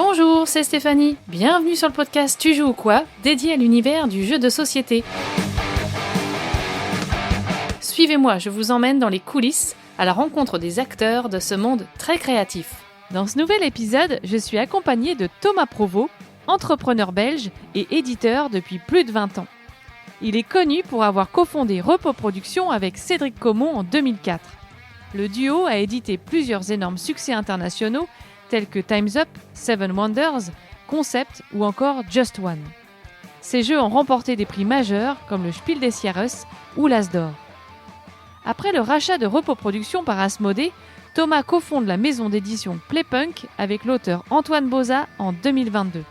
Bonjour, c'est Stéphanie. Bienvenue sur le podcast Tu joues ou quoi, dédié à l'univers du jeu de société. Suivez-moi, je vous emmène dans les coulisses, à la rencontre des acteurs de ce monde très créatif. Dans ce nouvel épisode, je suis accompagnée de Thomas Provost, entrepreneur belge et éditeur depuis plus de 20 ans. Il est connu pour avoir cofondé Repos Productions avec Cédric Comont en 2004. Le duo a édité plusieurs énormes succès internationaux tels que Time's Up, Seven Wonders, Concept ou encore Just One. Ces jeux ont remporté des prix majeurs comme le Spiel des Jahres ou l'As d'Or. Après le rachat de Repos Productions par Asmodée, Thomas cofonde la maison d'édition Playpunk avec l'auteur Antoine Boza en 2022.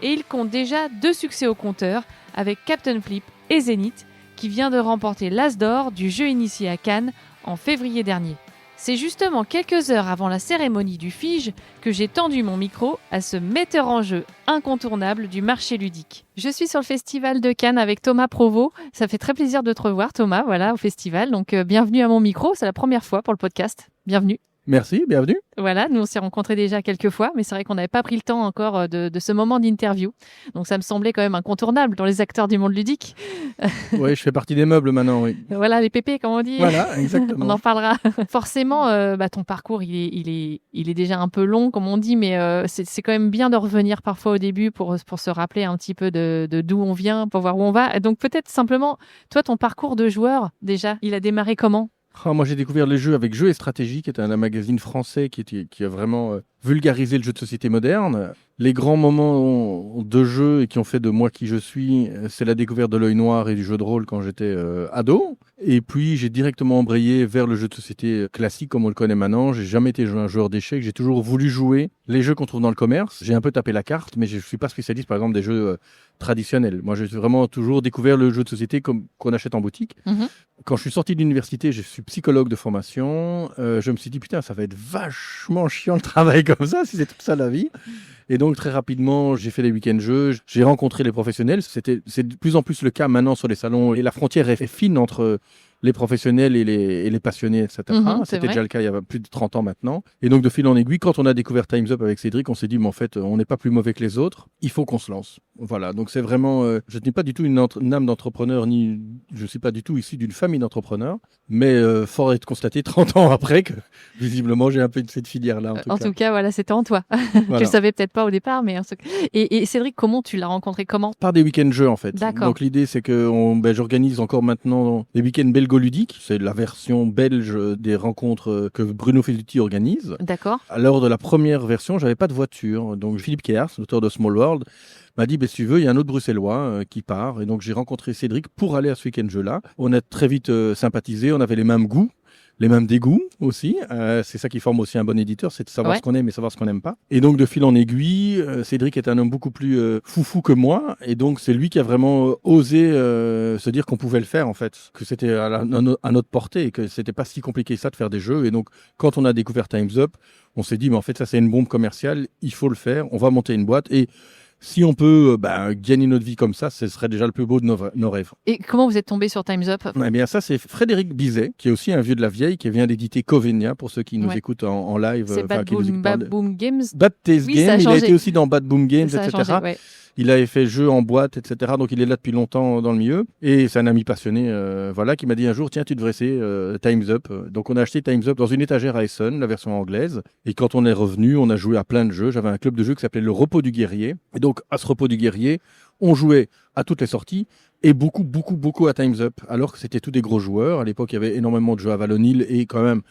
Et il compte déjà 2 succès au compteur avec Captain Flip et Zénith qui vient de remporter l'As d'Or du jeu initié à Cannes en février dernier. C'est justement quelques heures avant la cérémonie du FIGE que j'ai tendu mon micro à ce metteur en jeu incontournable du marché ludique. Je suis sur le festival de Cannes avec Thomas Provost. Ça fait très plaisir de te revoir Thomas, voilà, au festival. Donc bienvenue à mon micro, c'est la première fois pour le podcast. Bienvenue. Merci, bienvenue. Voilà, nous on s'est rencontrés déjà quelques fois, mais c'est vrai qu'on n'avait pas pris le temps encore de ce moment d'interview. Donc ça me semblait quand même incontournable dans les acteurs du monde ludique. Oui, je fais partie des meubles maintenant, oui. Voilà, les pépés, comme on dit. Voilà, exactement. On en parlera. Forcément, ton parcours, il est déjà un peu long, comme on dit, mais c'est quand même bien de revenir parfois au début pour se rappeler un petit peu de d'où on vient, pour voir où on va. Donc peut-être simplement, toi, ton parcours de joueur, déjà, il a démarré comment ? Moi, j'ai découvert les jeux avec Jeux et Stratégie, qui est un magazine français qui a vraiment vulgarisé le jeu de société moderne. Les grands moments de jeu et qui ont fait de moi qui je suis, c'est la découverte de l'œil noir et du jeu de rôle quand j'étais ado. Et puis, j'ai directement embrayé vers le jeu de société classique comme on le connaît maintenant. J'ai jamais été un joueur d'échecs. J'ai toujours voulu jouer les jeux qu'on trouve dans le commerce. J'ai un peu tapé la carte, mais je ne suis pas spécialiste, par exemple, des jeux traditionnels. Moi, j'ai vraiment toujours découvert le jeu de société qu'on achète en boutique. Mm-hmm. Quand je suis sorti de l'université, je suis psychologue de formation. Je me suis dit, putain, ça va être vachement chiant le travail comme ça, si c'est tout ça la vie. Et donc, très rapidement, j'ai fait des week-ends jeux, j'ai rencontré les professionnels. C'est de plus en plus le cas maintenant sur les salons. Et la frontière est fine entre les professionnels et les passionnés, etc. C'était déjà le cas il y a plus de 30 ans maintenant. Et donc, de fil en aiguille, quand on a découvert Time's Up avec Cédric, on s'est dit, mais en fait, on n'est pas plus mauvais que les autres. Il faut qu'on se lance. Voilà. Donc, c'est vraiment... je n'ai pas du tout une âme d'entrepreneur, ni je ne suis pas du tout issu d'une famille d'entrepreneurs. Mais fort est de constater 30 ans après que, visiblement, j'ai un peu de cette filière-là. En tout cas, voilà, c'était en toi. Voilà. Tu le savais peut-être pas au départ, mais... Et Cédric, comment tu l'as rencontré ? Comment ? Par des week-ends jeux, en fait. D'accord. Donc, l'idée, c'est que j'organise encore maintenant des week-ends belgo-ludiques. C'est la version belge des rencontres que Bruno Felluti organise. D'accord. Lors de la première version, j'avais pas de voiture. Donc, Philippe Kehrs, l'auteur de Small World, m'a dit, si tu veux, il y a un autre Bruxellois qui part. Et donc, j'ai rencontré Cédric pour aller à ce week-end jeu-là. On a très vite sympathisé. On avait les mêmes goûts. Les mêmes dégoûts aussi. C'est ça qui forme aussi un bon éditeur, c'est de savoir ce qu'on aime et savoir ce qu'on n'aime pas. Et donc, de fil en aiguille, Cédric est un homme beaucoup plus foufou que moi. Et donc, c'est lui qui a vraiment osé se dire qu'on pouvait le faire, en fait. Que c'était à notre portée et que c'était pas si compliqué que ça de faire des jeux. Et donc, quand on a découvert Time's Up, on s'est dit, mais en fait, ça, c'est une bombe commerciale. Il faut le faire. On va monter une boîte. Et si on peut gagner notre vie comme ça, ce serait déjà le plus beau de nos rêves. Et comment vous êtes tombé sur Time's Up ? Eh bien, ça, c'est Frédéric Bizet, qui est aussi un vieux de la vieille, qui vient d'éditer Covenia, pour ceux qui nous écoutent en live. C'est Bad Boom Games. Bad Taste Game, il a été aussi dans Bad Boom Games, etc. Changé, Il avait fait jeu en boîte, etc. Donc, il est là depuis longtemps dans le milieu. Et c'est un ami passionné qui m'a dit un jour, tiens, tu devrais essayer Time's Up. Donc, on a acheté Time's Up dans une étagère à Essen, la version anglaise. Et quand on est revenu, on a joué à plein de jeux. J'avais un club de jeux qui s'appelait le Repos du Guerrier. Et donc, à ce Repos du Guerrier, on jouait à toutes les sorties et beaucoup à Time's Up. Alors que c'était tous des gros joueurs. À l'époque, il y avait énormément de jeux à Valonil et quand même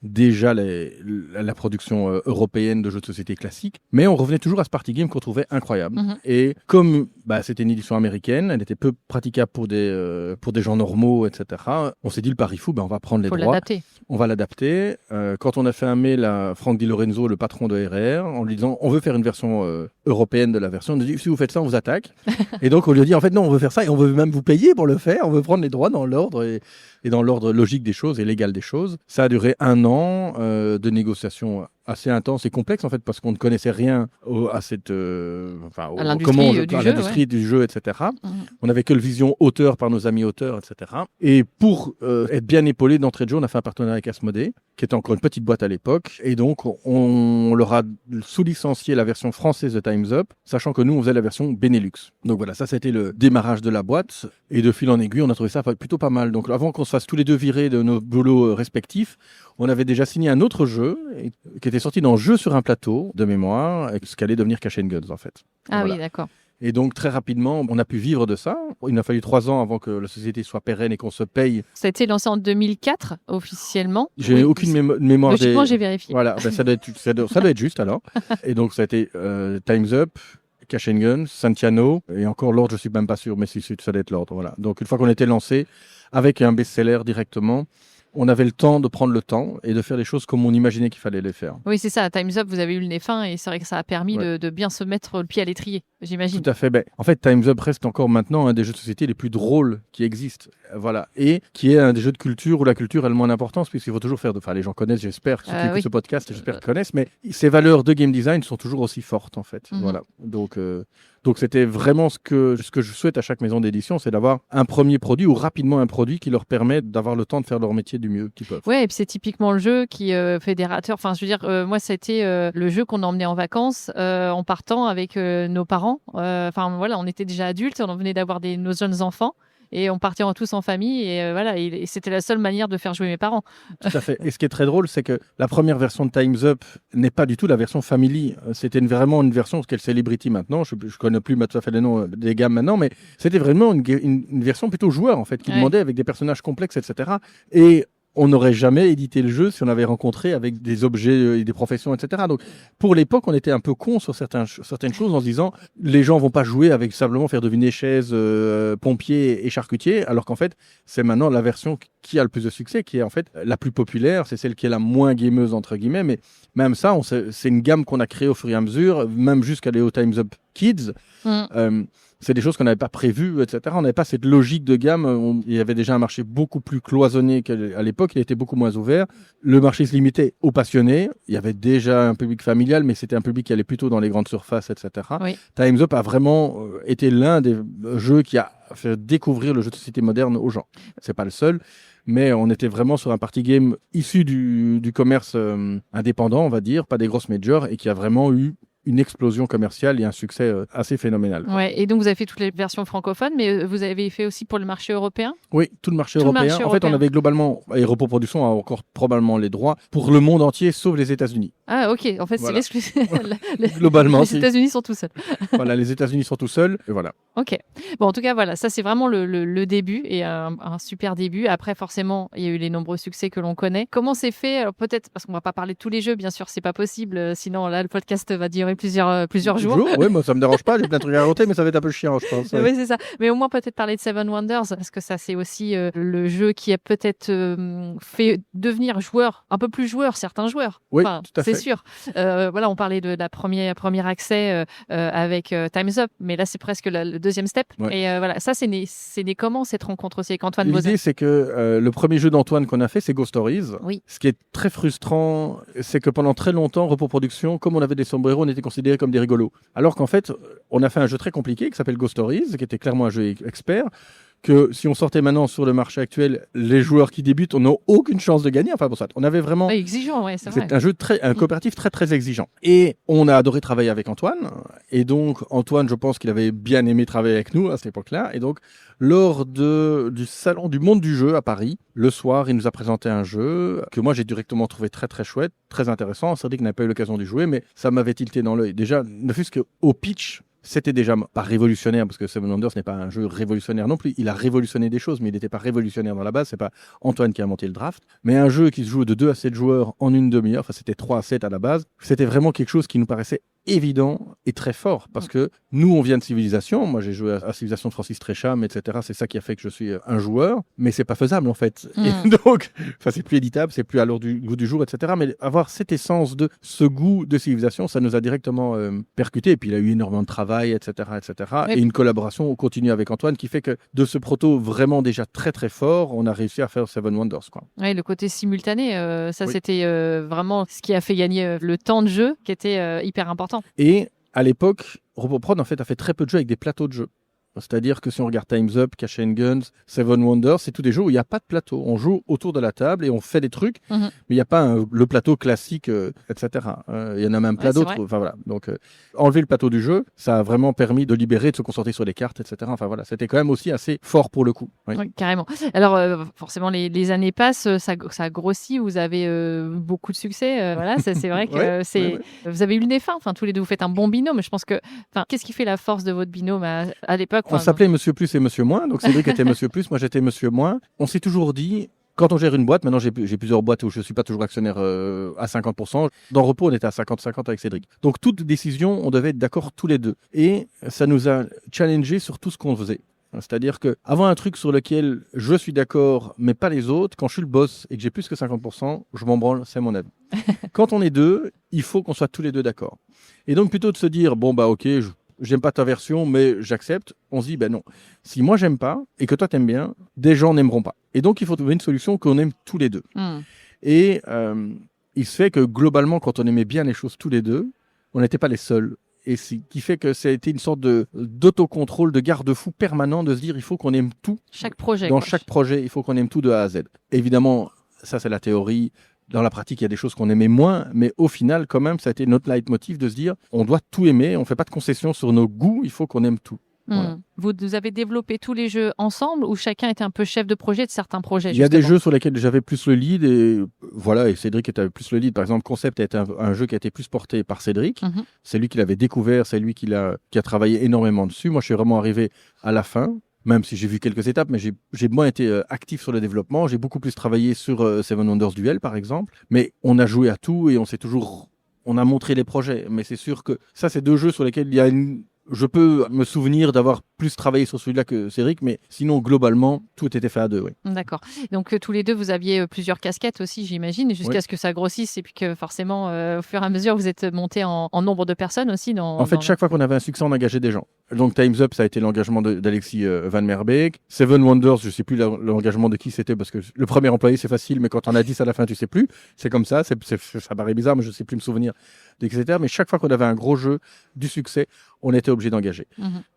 déjà la production européenne de jeux de société classiques, mais on revenait toujours à ce party game qu'on trouvait incroyable. Mm-hmm. Et comme c'était une édition américaine, elle était peu praticable pour des gens normaux, etc., on s'est dit le pari fou, on va prendre les droits. L'adapter. On va l'adapter. Quand on a fait un mail à Franck Di Lorenzo, le patron de RR, en lui disant on veut faire une version européenne de la version, on a dit si vous faites ça, on vous attaque. Et donc on lui a dit en fait non, on veut faire ça et on veut même vous payer pour le faire, on veut prendre les droits dans l'ordre et dans l'ordre logique des choses et légal des choses. Ça a duré 1 an de négociations assez intense et complexe en fait parce qu'on ne connaissait rien à cette à l'industrie l'industrie du jeu, etc. On n'avait que le vision auteur par nos amis auteurs, etc. Et pour être bien épaulé d'entrée de jeu, on a fait un partenariat avec Asmodée, qui était encore une petite boîte à l'époque, et donc on leur a sous-licencié la version française de Time's Up, sachant que nous on faisait la version Benelux. Donc voilà, ça c'était le démarrage de la boîte, et de fil en aiguille on a trouvé ça plutôt pas mal. Donc avant qu'on se fasse tous les deux virer de nos boulots respectifs, on avait déjà signé un autre jeu qui était sorti dans Jeu sur un plateau de mémoire, ce qui allait devenir Cash & Guns en fait. Ah voilà. oui, d'accord. Et donc très rapidement, on a pu vivre de ça. Il a fallu 3 ans avant que la société soit pérenne et qu'on se paye. Ça a été lancé en 2004 officiellement. J'ai aucune mémoire. Logiquement, j'ai vérifié. Voilà, ça doit être juste alors. Et donc ça a été Time's Up, Cash & Guns, Santiano, et encore l'ordre, je suis même pas sûr, mais ça doit être l'ordre. Voilà. Donc une fois qu'on était lancé avec un best-seller directement, on avait le temps de prendre le temps et de faire les choses comme on imaginait qu'il fallait les faire. Oui, c'est ça. À Time's Up, vous avez eu le nez fin et c'est vrai que ça a permis de bien se mettre le pied à l'étrier, j'imagine. Tout à fait. En fait, Time's Up reste encore maintenant un des jeux de société les plus drôles qui existent. Voilà. Et qui est un des jeux de culture où la culture a le moins d'importance, puisqu'il faut toujours faire Enfin, les gens connaissent, j'espère, ceux qui écoutent ce podcast, j'espère qu'ils connaissent, mais ces valeurs de game design sont toujours aussi fortes, en fait. Voilà. Donc, c'était vraiment ce que je souhaite à chaque maison d'édition, c'est d'avoir un premier produit ou rapidement un produit qui leur permet d'avoir le temps de faire leur métier du mieux qu'ils peuvent. Ouais, et puis c'est typiquement le jeu qui fédérateur. Enfin, je veux dire, moi, c'était le jeu qu'on emmenait en vacances en partant avec nos parents. Enfin, voilà, on était déjà adultes, on venait d'avoir nos jeunes enfants. Et on partait tous en famille et voilà, et c'était la seule manière de faire jouer mes parents. Tout à fait. Et ce qui est très drôle, c'est que la première version de Time's Up n'est pas du tout la version Family. C'était vraiment une version, ce qu'est le Celebrity maintenant. Je ne connais plus tout à fait les noms des gammes maintenant, mais c'était vraiment une version plutôt joueur en fait, qui demandait avec des personnages complexes, etc. Et on n'aurait jamais édité le jeu si on avait rencontré avec des objets et des professions, etc. Donc, pour l'époque, on était un peu con sur certaines choses en se disant les gens vont pas jouer avec simplement faire deviner chaises, pompiers et charcutiers, alors qu'en fait, c'est maintenant la version qui a le plus de succès, qui est en fait la plus populaire, c'est celle qui est la moins gameuse, entre guillemets, mais même ça, c'est une gamme qu'on a créée au fur et à mesure, même jusqu'à les Time's Up Kids. C'est des choses qu'on n'avait pas prévues, etc. On n'avait pas cette logique de gamme. Il y avait déjà un marché beaucoup plus cloisonné qu'à l'époque. Il était beaucoup moins ouvert. Le marché se limitait aux passionnés. Il y avait déjà un public familial, mais c'était un public qui allait plutôt dans les grandes surfaces, etc. Oui. Time's Up a vraiment été l'un des jeux qui a fait découvrir le jeu de société moderne aux gens. C'est pas le seul, mais on était vraiment sur un party game issu du commerce indépendant, on va dire, pas des grosses majors, et qui a vraiment eu une explosion commerciale et un succès assez phénoménal. Ouais, et donc vous avez fait toutes les versions francophones, mais vous avez fait aussi pour le marché européen ? Oui, tout le marché européen. En fait, on avait globalement, et Repos Production a encore probablement les droits pour le monde entier, sauf les États-Unis. Ah, ok. En fait, voilà. c'est l'exclusivité. Globalement, les États-Unis sont tout seuls. Voilà, les États-Unis sont tout seuls, et voilà. Ok. Bon, en tout cas, voilà, ça c'est vraiment le début et un super début. Après, forcément, il y a eu les nombreux succès que l'on connaît. Comment c'est fait ? Alors peut-être, parce qu'on va pas parler de tous les jeux, bien sûr, c'est pas possible. Sinon, là, le podcast va durer plusieurs jours. Oui, moi ça me dérange pas. J'ai plein de trucs à raconter, mais ça va être un peu chiant, je pense. Oui, c'est ça. Mais au moins peut-être parler de Seven Wonders, parce que ça c'est aussi le jeu qui a peut-être fait devenir un peu plus certains joueurs. Oui, enfin, tout à fait. C'est sûr. Voilà, on parlait de la premier accès avec Time's Up, mais là c'est presque le deuxième step. Ouais. Et voilà, ça c'est né comment cette rencontre aussi avec Antoine Bozet ? L'idée, c'est que le premier jeu d'Antoine qu'on a fait, c'est Ghost Stories. Oui. Ce qui est très frustrant, c'est que pendant très longtemps, Repos Production, comme on avait des sombreros, on était considérés comme des rigolos. Alors qu'en fait, on a fait un jeu très compliqué qui s'appelle Ghost Stories, qui était clairement un jeu expert, que si on sortait maintenant sur le marché actuel, les joueurs qui débutent n'ont aucune chance de gagner. Enfin bon, ça, on avait vraiment... Exigeant, ouais, c'est vrai. C'est un jeu un coopératif très très exigeant. Et on a adoré travailler avec Antoine. Et donc Antoine, je pense qu'il avait bien aimé travailler avec nous à cette époque-là. Et donc lors du salon du monde du jeu à Paris, le soir, il nous a présenté un jeu que moi j'ai directement trouvé très très chouette, très intéressant. C'est vrai qu'il n'a pas eu l'occasion d'y jouer, mais ça m'avait tilté dans l'œil. Déjà, ne fût-ce qu'au pitch, c'était déjà pas révolutionnaire, parce que Seven Wonders n'est pas un jeu révolutionnaire non plus. Il a révolutionné des choses, mais il n'était pas révolutionnaire dans la base. C'est pas Antoine qui a inventé le draft. Mais un jeu qui se joue de 2 à 7 joueurs en une demi-heure, enfin c'était 3 à 7 à la base, c'était vraiment quelque chose qui nous paraissait évident et très fort parce que nous, on vient de Civilisation. Moi, j'ai joué à Civilisation de Francis Tresham, etc. C'est ça qui a fait que je suis un joueur, mais c'est pas faisable en fait. Et donc, c'est plus éditable, c'est plus à l'heure du goût du jour, etc. Mais avoir cette essence de ce goût de Civilisation, ça nous a directement percuté. Et puis, il a eu énormément de travail, etc., etc. Oui. Et une collaboration continue avec Antoine qui fait que de ce proto vraiment déjà très très fort, on a réussi à faire Seven Wonders, quoi. Oui, le côté simultané, c'était vraiment ce qui a fait gagner le temps de jeu, qui était hyper important. Et à l'époque, Roboprod en fait a fait très peu de jeux avec des plateaux de jeu. C'est-à-dire que si on regarde Time's Up, Cash and Guns, Seven Wonders, c'est tous des jeux où il n'y a pas de plateau. On joue autour de la table et on fait des trucs, mais il n'y a pas le plateau classique, etc. Il y en a même plein d'autres. Enfin, voilà. Donc, enlever le plateau du jeu, ça a vraiment permis de libérer, de se concentrer sur les cartes, etc. Enfin, voilà. C'était quand même aussi assez fort pour le coup. Oui, carrément. Alors, forcément, les années passent, ça grossit, vous avez beaucoup de succès. Voilà, c'est vrai que vous avez eu le nez fin. Enfin, tous les deux, vous faites un bon binôme. Je pense que, qu'est-ce qui fait la force de votre binôme à l'époque? On s'appelait Monsieur Plus et Monsieur Moins, donc Cédric était Monsieur Plus, moi j'étais Monsieur Moins. On s'est toujours dit, quand on gère une boîte, maintenant j'ai plusieurs boîtes où je ne suis pas toujours actionnaire à 50%, dans Repos on était à 50-50 avec Cédric. Donc toute décision, on devait être d'accord tous les deux. Et ça nous a challengé sur tout ce qu'on faisait. C'est-à-dire qu'avant un truc sur lequel je suis d'accord, mais pas les autres, quand je suis le boss et que j'ai plus que 50%, je m'en branle, c'est mon avis. Quand on est deux, il faut qu'on soit tous les deux d'accord. Et donc plutôt de se dire, bon bah ok, j'aime pas ta version, mais j'accepte. On se dit, ben non. Si moi j'aime pas et que toi t'aimes bien, des gens n'aimeront pas. Et donc il faut trouver une solution qu'on aime tous les deux. Et il se fait que globalement, quand on aimait bien les choses tous les deux, on n'était pas les seuls. Et ce qui fait que ça a été une sorte d'autocontrôle, de garde-fou permanent de se dire, il faut qu'on aime tout. Chaque projet. Chaque projet, il faut qu'on aime tout de A à Z. Évidemment, ça c'est la théorie. Dans la pratique, il y a des choses qu'on aimait moins, mais au final, quand même, ça a été notre leitmotiv de se dire, on doit tout aimer, on ne fait pas de concessions sur nos goûts, il faut qu'on aime tout. Voilà. Vous avez développé tous les jeux ensemble ou chacun était un peu chef de projet de certains projets? Il y a des jeux sur lesquels j'avais plus le lead et voilà, et Cédric était plus le lead. Par exemple, Concept est un jeu qui a été plus porté par Cédric. C'est lui qui l'avait découvert, c'est lui qui a travaillé énormément dessus. Moi, je suis vraiment arrivé à la fin. Même si j'ai vu quelques étapes, mais j'ai moins été actif sur le développement. J'ai beaucoup plus travaillé sur Seven Wonders Duel, par exemple. Mais on a joué à tout et on a montré les projets. Mais c'est sûr que ça, c'est deux jeux sur lesquels je peux me souvenir d'avoir plus travaillé sur celui-là que Cédric, mais sinon, globalement, tout était fait à deux. Oui. D'accord. Donc, tous les deux, vous aviez plusieurs casquettes aussi, j'imagine, jusqu'à ce que ça grossisse et puis que forcément, au fur et à mesure, vous êtes monté en nombre de personnes aussi. Chaque fois qu'on avait un succès, on engageait des gens. Donc, Time's Up, ça a été l'engagement d'Alexis Van Merbeek. Seven Wonders, je ne sais plus l'engagement de qui c'était parce que le premier employé, c'est facile, mais quand on a 10 à la fin, tu ne sais plus. C'est comme ça, ça paraît bizarre, mais je ne sais plus me souvenir etc. Mais chaque fois qu'on avait un gros jeu, du succès, on était obligé d'engager.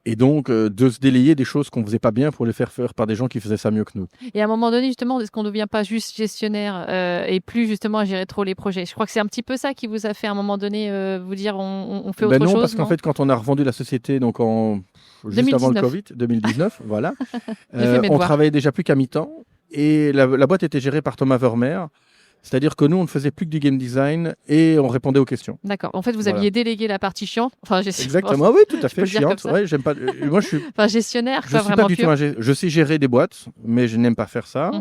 Et donc, de se délayer des choses qu'on ne faisait pas bien pour les faire par des gens qui faisaient ça mieux que nous. Et à un moment donné, justement, est-ce qu'on ne devient pas juste gestionnaire et plus justement à gérer trop les projets? Je crois que c'est un petit peu ça qui vous a fait à un moment donné vous dire on fait autre chose. Non, parce qu'en fait, quand on a revendu la société, donc juste 2019. avant le Covid, 2019, voilà, on travaillait déjà plus qu'à mi-temps et la boîte était gérée par Thomas Vermeer. C'est-à-dire que nous, on ne faisait plus que du game design et on répondait aux questions. D'accord. En fait, vous aviez délégué la partie chiante. Exactement, oui, tout à fait. Chiante. Ouais, j'aime pas. Moi, je suis. Enfin, gestionnaire, je suis pas du tout je sais gérer des boîtes, mais je n'aime pas faire ça.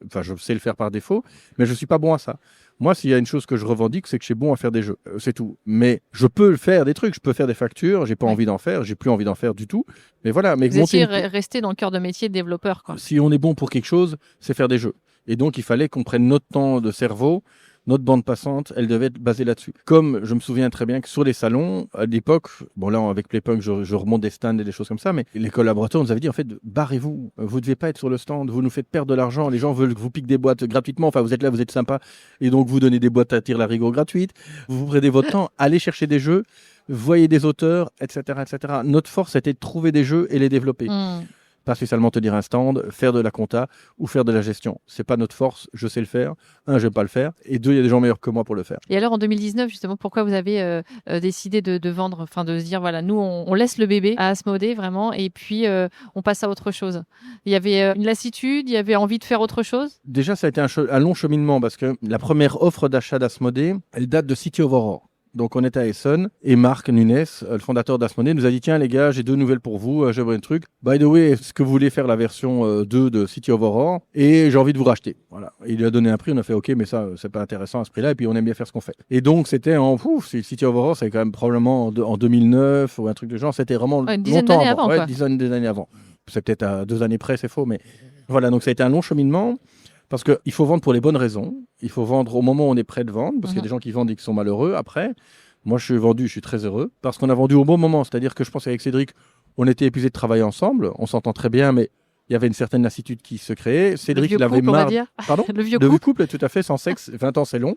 Enfin, je sais le faire par défaut, mais je suis pas bon à ça. Moi, s'il y a une chose que je revendique, c'est que je suis bon à faire des jeux. C'est tout. Mais je peux faire des trucs. Je peux faire des factures. J'ai pas envie d'en faire. J'ai plus envie d'en faire du tout. Mais voilà. Mais vous étiez resté dans le cœur de métier de développeur, quoi. Si on est bon pour quelque chose, c'est faire des jeux. Et donc, il fallait qu'on prenne notre temps de cerveau, notre bande passante, elle devait être basée là-dessus. Comme je me souviens très bien que sur les salons, à l'époque, bon là, avec Playpunk, je remonte des stands et des choses comme ça, mais les collaborateurs nous avaient dit, en fait, barrez-vous, vous ne devez pas être sur le stand, vous nous faites perdre de l'argent, les gens veulent que vous piquent des boîtes gratuitement, enfin, vous êtes là, vous êtes sympa, et donc vous donnez des boîtes à tir larigot gratuites, vous prenez votre temps, allez chercher des jeux, voyez des auteurs, etc., etc. Notre force, c'était de trouver des jeux et les développer. Pas spécialement tenir un stand, faire de la compta ou faire de la gestion. C'est pas notre force, je sais le faire. Un, je vais pas le faire. Et deux, il y a des gens meilleurs que moi pour le faire. Et alors en 2019, justement, pourquoi vous avez décidé de vendre, enfin de se dire, voilà, nous, on laisse le bébé à Asmodée, vraiment, et puis on passe à autre chose? Il y avait une lassitude, il y avait envie de faire autre chose? Déjà, ça a été un long cheminement parce que la première offre d'achat d'Asmodée, elle date de City of Horror. Donc on était à Essonne et Marc Nunes, le fondateur d'Asmodée, nous a dit tiens les gars, j'ai 2 nouvelles pour vous, j'aimerais un truc. By the way, est-ce que vous voulez faire la version 2 de City of Horror et j'ai envie de vous racheter. Voilà. Il lui a donné un prix, on a fait ok mais ça c'est pas intéressant à ce prix-là et puis on aime bien faire ce qu'on fait. Et donc c'était City of Horror, c'est quand même probablement en 2009 ou un truc de genre, c'était vraiment Une dizaine longtemps d'années avant. Ouais, Quoi. dizaine d'années avant. C'est peut-être à 2 années près, c'est faux, mais voilà, donc ça a été un long cheminement. Parce qu'il faut vendre pour les bonnes raisons. Il faut vendre au moment où on est prêt de vendre, parce qu'il y a des gens qui vendent et qui sont malheureux après. Moi, je suis vendu, je suis très heureux, parce qu'on a vendu au bon moment. C'est-à-dire que je pense qu'avec Cédric, on était épuisés de travailler ensemble. On s'entend très bien, mais il y avait une certaine lassitude qui se créait. Cédric, il avait couple, marre. On va dire. Pardon. Le vieux couple, tout à fait, sans sexe. 20 ans, c'est long.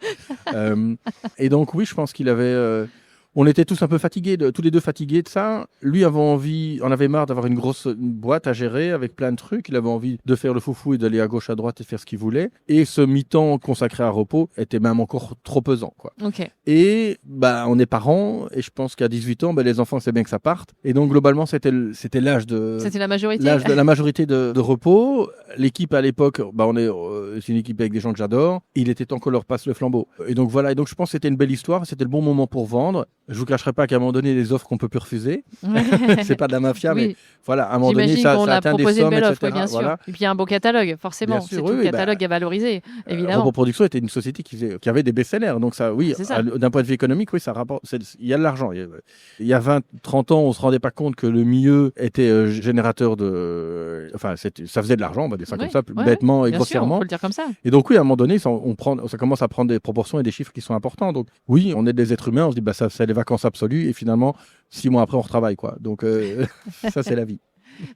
Et donc, oui, je pense qu'il avait. On était tous un peu fatigués, tous les deux fatigués de ça. Lui avait envie, on avait marre d'avoir une grosse boîte à gérer avec plein de trucs. Il avait envie de faire le foufou et d'aller à gauche, à droite et faire ce qu'il voulait. Et ce mi-temps consacré à repos était même encore trop pesant, quoi. Okay. Et on est parents et je pense qu'à 18 ans, les enfants, c'est bien que ça parte. Et donc globalement, c'était l'âge de. C'était la majorité. L'âge de la majorité de repos. L'équipe à l'époque, c'est une équipe avec des gens que j'adore. Il était temps qu'on leur passe le flambeau. Et donc voilà. Et donc je pense que c'était une belle histoire. C'était le bon moment pour vendre. Je vous cacherai pas qu'à un moment donné, les offres qu'on peut plus refuser, c'est pas de la mafia, oui. Mais voilà, à un moment donné, ça atteint des sommes, etc. Offre, bien sûr. Voilà. Et puis il y a un beau catalogue, forcément. C'est tout le catalogue à valoriser, évidemment. Repos Production était une société qui avait des best-sellers, donc ça, oui, d'un point de vue économique, oui, ça rapporte. Il y a de l'argent. Il y a 20-30 ans, on se rendait pas compte que le milieu était générateur de, enfin, ça faisait de l'argent, on va dire ça comme ça, bêtement et grossièrement. On peut le dire comme ça. Et donc oui, à un moment donné, ça commence à prendre des proportions et des chiffres qui sont importants. Donc oui, on est des êtres humains, on se dit ça c'est les vacances absolues et finalement 6 mois après on retravaille quoi. Donc ça c'est la vie.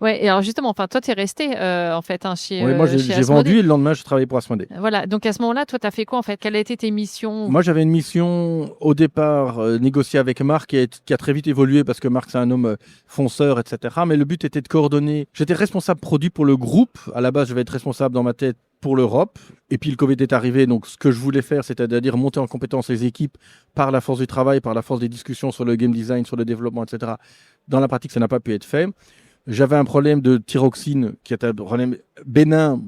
Ouais, et alors justement, toi tu es resté en fait chez moi j'ai vendu et le lendemain je travaillais pour Asmodée. Voilà, donc à ce moment-là, toi tu as fait quoi en fait? Quelle a été tes missions? Moi j'avais une mission au départ négociée avec Marc qui a très vite évolué parce que Marc c'est un homme fonceur, etc. Mais le but était de coordonner. J'étais responsable produit pour le groupe. À la base je vais être responsable dans ma tête pour l'Europe. Et puis le Covid est arrivé, donc ce que je voulais faire, c'est-à-dire monter en compétence les équipes par la force du travail, par la force des discussions sur le game design, sur le développement, etc. Dans la pratique, ça n'a pas pu être fait. J'avais un problème de thyroxine qui était un problème bénin,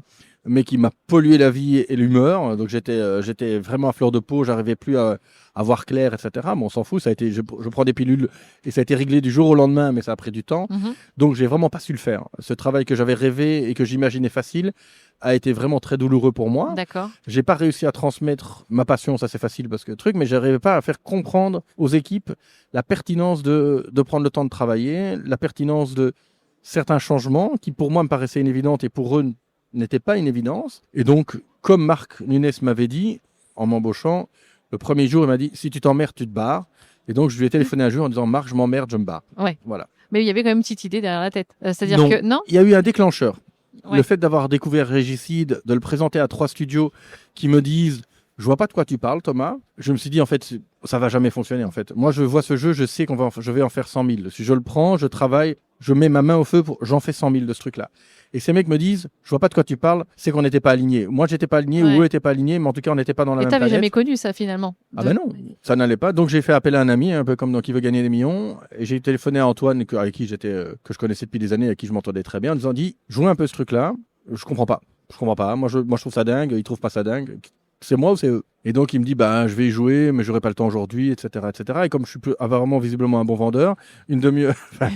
mais qui m'a pollué la vie et l'humeur. Donc j'étais vraiment à fleur de peau, j'arrivais plus à voir clair, etc. Mais on s'en fout, ça a été, je prends des pilules et ça a été réglé du jour au lendemain, mais ça a pris du temps. Donc j'ai vraiment pas su le faire. Ce travail que j'avais rêvé et que j'imaginais facile a été vraiment très douloureux pour moi. D'accord. J'ai pas réussi à transmettre ma passion, ça c'est facile parce que mais j'arrivais pas à faire comprendre aux équipes la pertinence de prendre le temps de travailler, la pertinence de certains changements qui pour moi me paraissaient évidentes et pour eux n'étaient pas une évidence. Et donc, comme Marc Nunes m'avait dit en m'embauchant, le premier jour il m'a dit si tu t'emmerdes tu te barres. Et donc je lui ai téléphoné un jour en disant Marc je m'emmerde je me barre. Ouais. Voilà. Mais il y avait quand même une petite idée derrière la tête. C'est-à-dire que non. Il y a eu un déclencheur. Ouais. Le fait d'avoir découvert Régicide, de le présenter à 3 studios qui me disent je vois pas de quoi tu parles Thomas, je me suis dit en fait ça va jamais fonctionner en fait. Moi je vois ce jeu, je sais je vais en faire 100 000. Si je le prends, je travaille, je mets ma main au feu, j'en fais 100 000 de ce truc-là. Et ces mecs me disent je vois pas de quoi tu parles, c'est qu'on n'était pas alignés. Moi j'étais pas aligné, ou eux n'étaient pas alignés, mais en tout cas on n'était pas dans la même planète. Et t'avais jamais connu ça finalement? Ah ben non, ça n'allait pas. Donc j'ai fait appel à un ami, un peu comme dans Qui veut gagner des millions, et j'ai téléphoné à Antoine avec qui que je connaissais depuis des années, avec qui je m'entendais très bien, en disant joue un peu ce truc-là. Je comprends pas. Moi, je trouve ça dingue. Ils trouvent pas ça dingue. C'est moi ou c'est eux? Et donc, il me dit, je vais y jouer, mais j'aurai pas le temps aujourd'hui, etc., etc. Et comme je suis vraiment visiblement un bon vendeur, une demi-heure,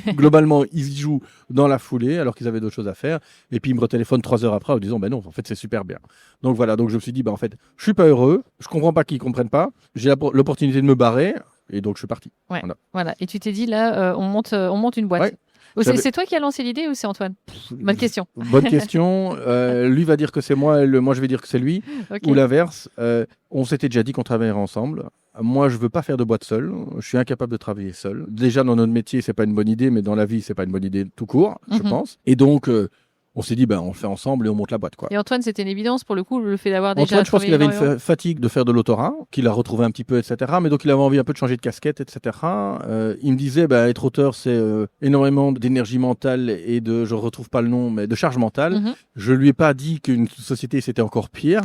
globalement, ils y jouent dans la foulée, alors qu'ils avaient d'autres choses à faire. Et puis, ils me retéléphonent 3 heures après en disant, non, en fait, c'est super bien. Donc voilà. Donc, je me suis dit, en fait, je suis pas heureux. Je comprends pas qu'ils comprennent pas. J'ai l'opportunité de me barrer. Et donc, je suis parti. Ouais. Voilà. Et tu t'es dit, là, on monte une boîte. Ouais. C'est toi qui as lancé l'idée ou c'est Antoine? Bonne question. Bonne question. Lui va dire que c'est moi, moi je vais dire que c'est lui. Okay. Ou l'inverse. On s'était déjà dit qu'on travaillerait ensemble. Moi, je veux pas faire de boîte seul. Je suis incapable de travailler seul. Déjà, dans notre métier, c'est pas une bonne idée, mais dans la vie, c'est pas une bonne idée tout court, je pense. Et donc, on s'est dit, on le fait ensemble et on monte la boîte, quoi. Et Antoine, c'était une évidence pour le coup, le fait d'avoir déjà. Antoine, je pense qu'il avait une fatigue de faire de l'autorat, qu'il a retrouvé un petit peu, etc. Mais donc, il avait envie un peu de changer de casquette, etc. Il me disait, être auteur, c'est énormément d'énergie mentale et je retrouve pas le nom, mais de charge mentale. Je lui ai pas dit qu'une société, c'était encore pire.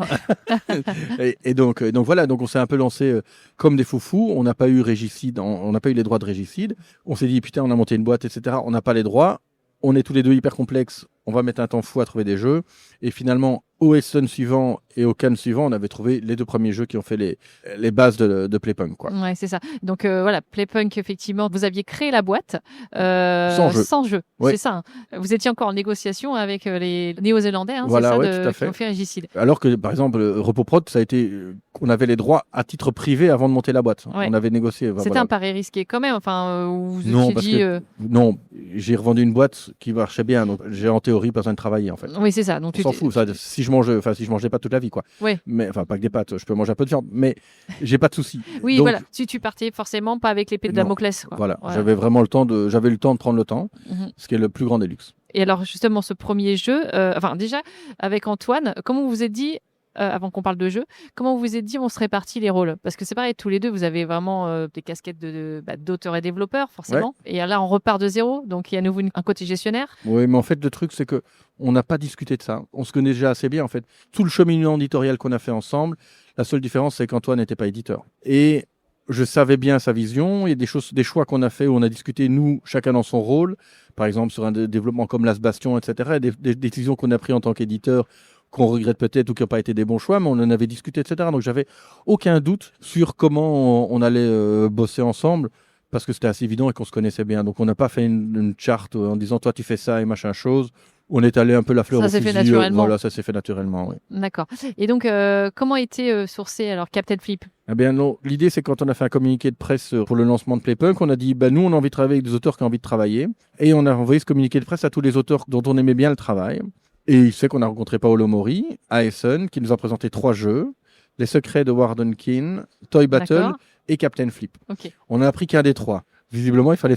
et donc voilà. Donc, on s'est un peu lancé comme des foufous. On n'a pas eu Régicide, on n'a pas eu les droits de Régicide. On s'est dit, putain, on a monté une boîte, etc. On n'a pas les droits. On est tous les deux hyper complexes. On va mettre un temps fou à trouver des jeux. Et finalement, au Essen suivant et au Cannes suivant, on avait trouvé les 2 premiers jeux qui ont fait les bases de Playpunk, quoi. Ouais, c'est ça. Donc voilà, Playpunk, effectivement, vous aviez créé la boîte Sans jeu. Ouais. C'est ça. Hein. Vous étiez encore en négociation avec les Néo-Zélandais, hein, Voilà, c'est ça, ouais, tout à fait. qui ont fait Régicide. Alors que, par exemple, Repoprod, ça a été, on avait les droits à titre privé avant de monter la boîte. Ouais. On avait négocié. C'était un pari risqué quand même. Enfin, où vous Non, étiez parce dit. que non, j'ai revendu une boîte qui marchait bien, donc j'ai en théorie pas besoin de travailler en fait. Oui, c'est ça. Donc On s'en fout. Ça, si je mangeais pas toute la vie, quoi. Ouais. Mais enfin, pas que des pâtes. Je peux manger un peu de viande, mais j'ai pas de soucis. Oui, donc, voilà. Si tu partais forcément pas avec l'épée de Damoclès. Quoi. Voilà. J'avais vraiment j'avais le temps de prendre le temps, ce qui est le plus grand des luxes. Et alors justement, ce premier jeu, enfin déjà avec Antoine, comment vous vous êtes dit? Avant qu'on parle de jeu, comment vous vous êtes dit on se répartit les rôles? Parce que c'est pareil, tous les deux, vous avez vraiment des casquettes d'auteur et développeur, forcément. Ouais. Et là, on repart de zéro, donc il y a à nouveau un côté gestionnaire. Oui, mais en fait, le truc, c'est que on n'a pas discuté de ça. On se connaît déjà assez bien, en fait. Tout le cheminement éditorial qu'on a fait ensemble, la seule différence, c'est qu'Antoine n'était pas éditeur. Et je savais bien sa vision. Il y a des choix qu'on a fait où on a discuté, nous, chacun dans son rôle. Par exemple, sur un développement comme Last Bastion, etc. Et des décisions qu'on a prises en tant qu'éditeur qu'on regrette peut-être ou qui n'ont pas été des bons choix, mais on en avait discuté, etc. Donc, j'avais aucun doute sur comment on allait bosser ensemble, parce que c'était assez évident et qu'on se connaissait bien. Donc, on n'a pas fait une charte en disant, toi, tu fais ça et machin chose. On est allé un peu la fleur au fusil. Ça s'est fait naturellement. Voilà, ça s'est fait naturellement, oui. D'accord. Et donc, comment a été sourcé alors Captain Flip? Eh bien, non. L'idée, c'est quand on a fait un communiqué de presse pour le lancement de Playpunk, on a dit, nous, on a envie de travailler avec des auteurs qui ont envie de travailler. Et on a envoyé ce communiqué de presse à tous les auteurs dont on aimait bien le travail. Et il sait qu'on a rencontré Paolo Mori à Essen, qui nous a présenté 3 jeux. Les Secrets de Wardenkin, Toy Battle et Captain Flip. Okay. On a appris qu'un des 3. Visiblement, il fallait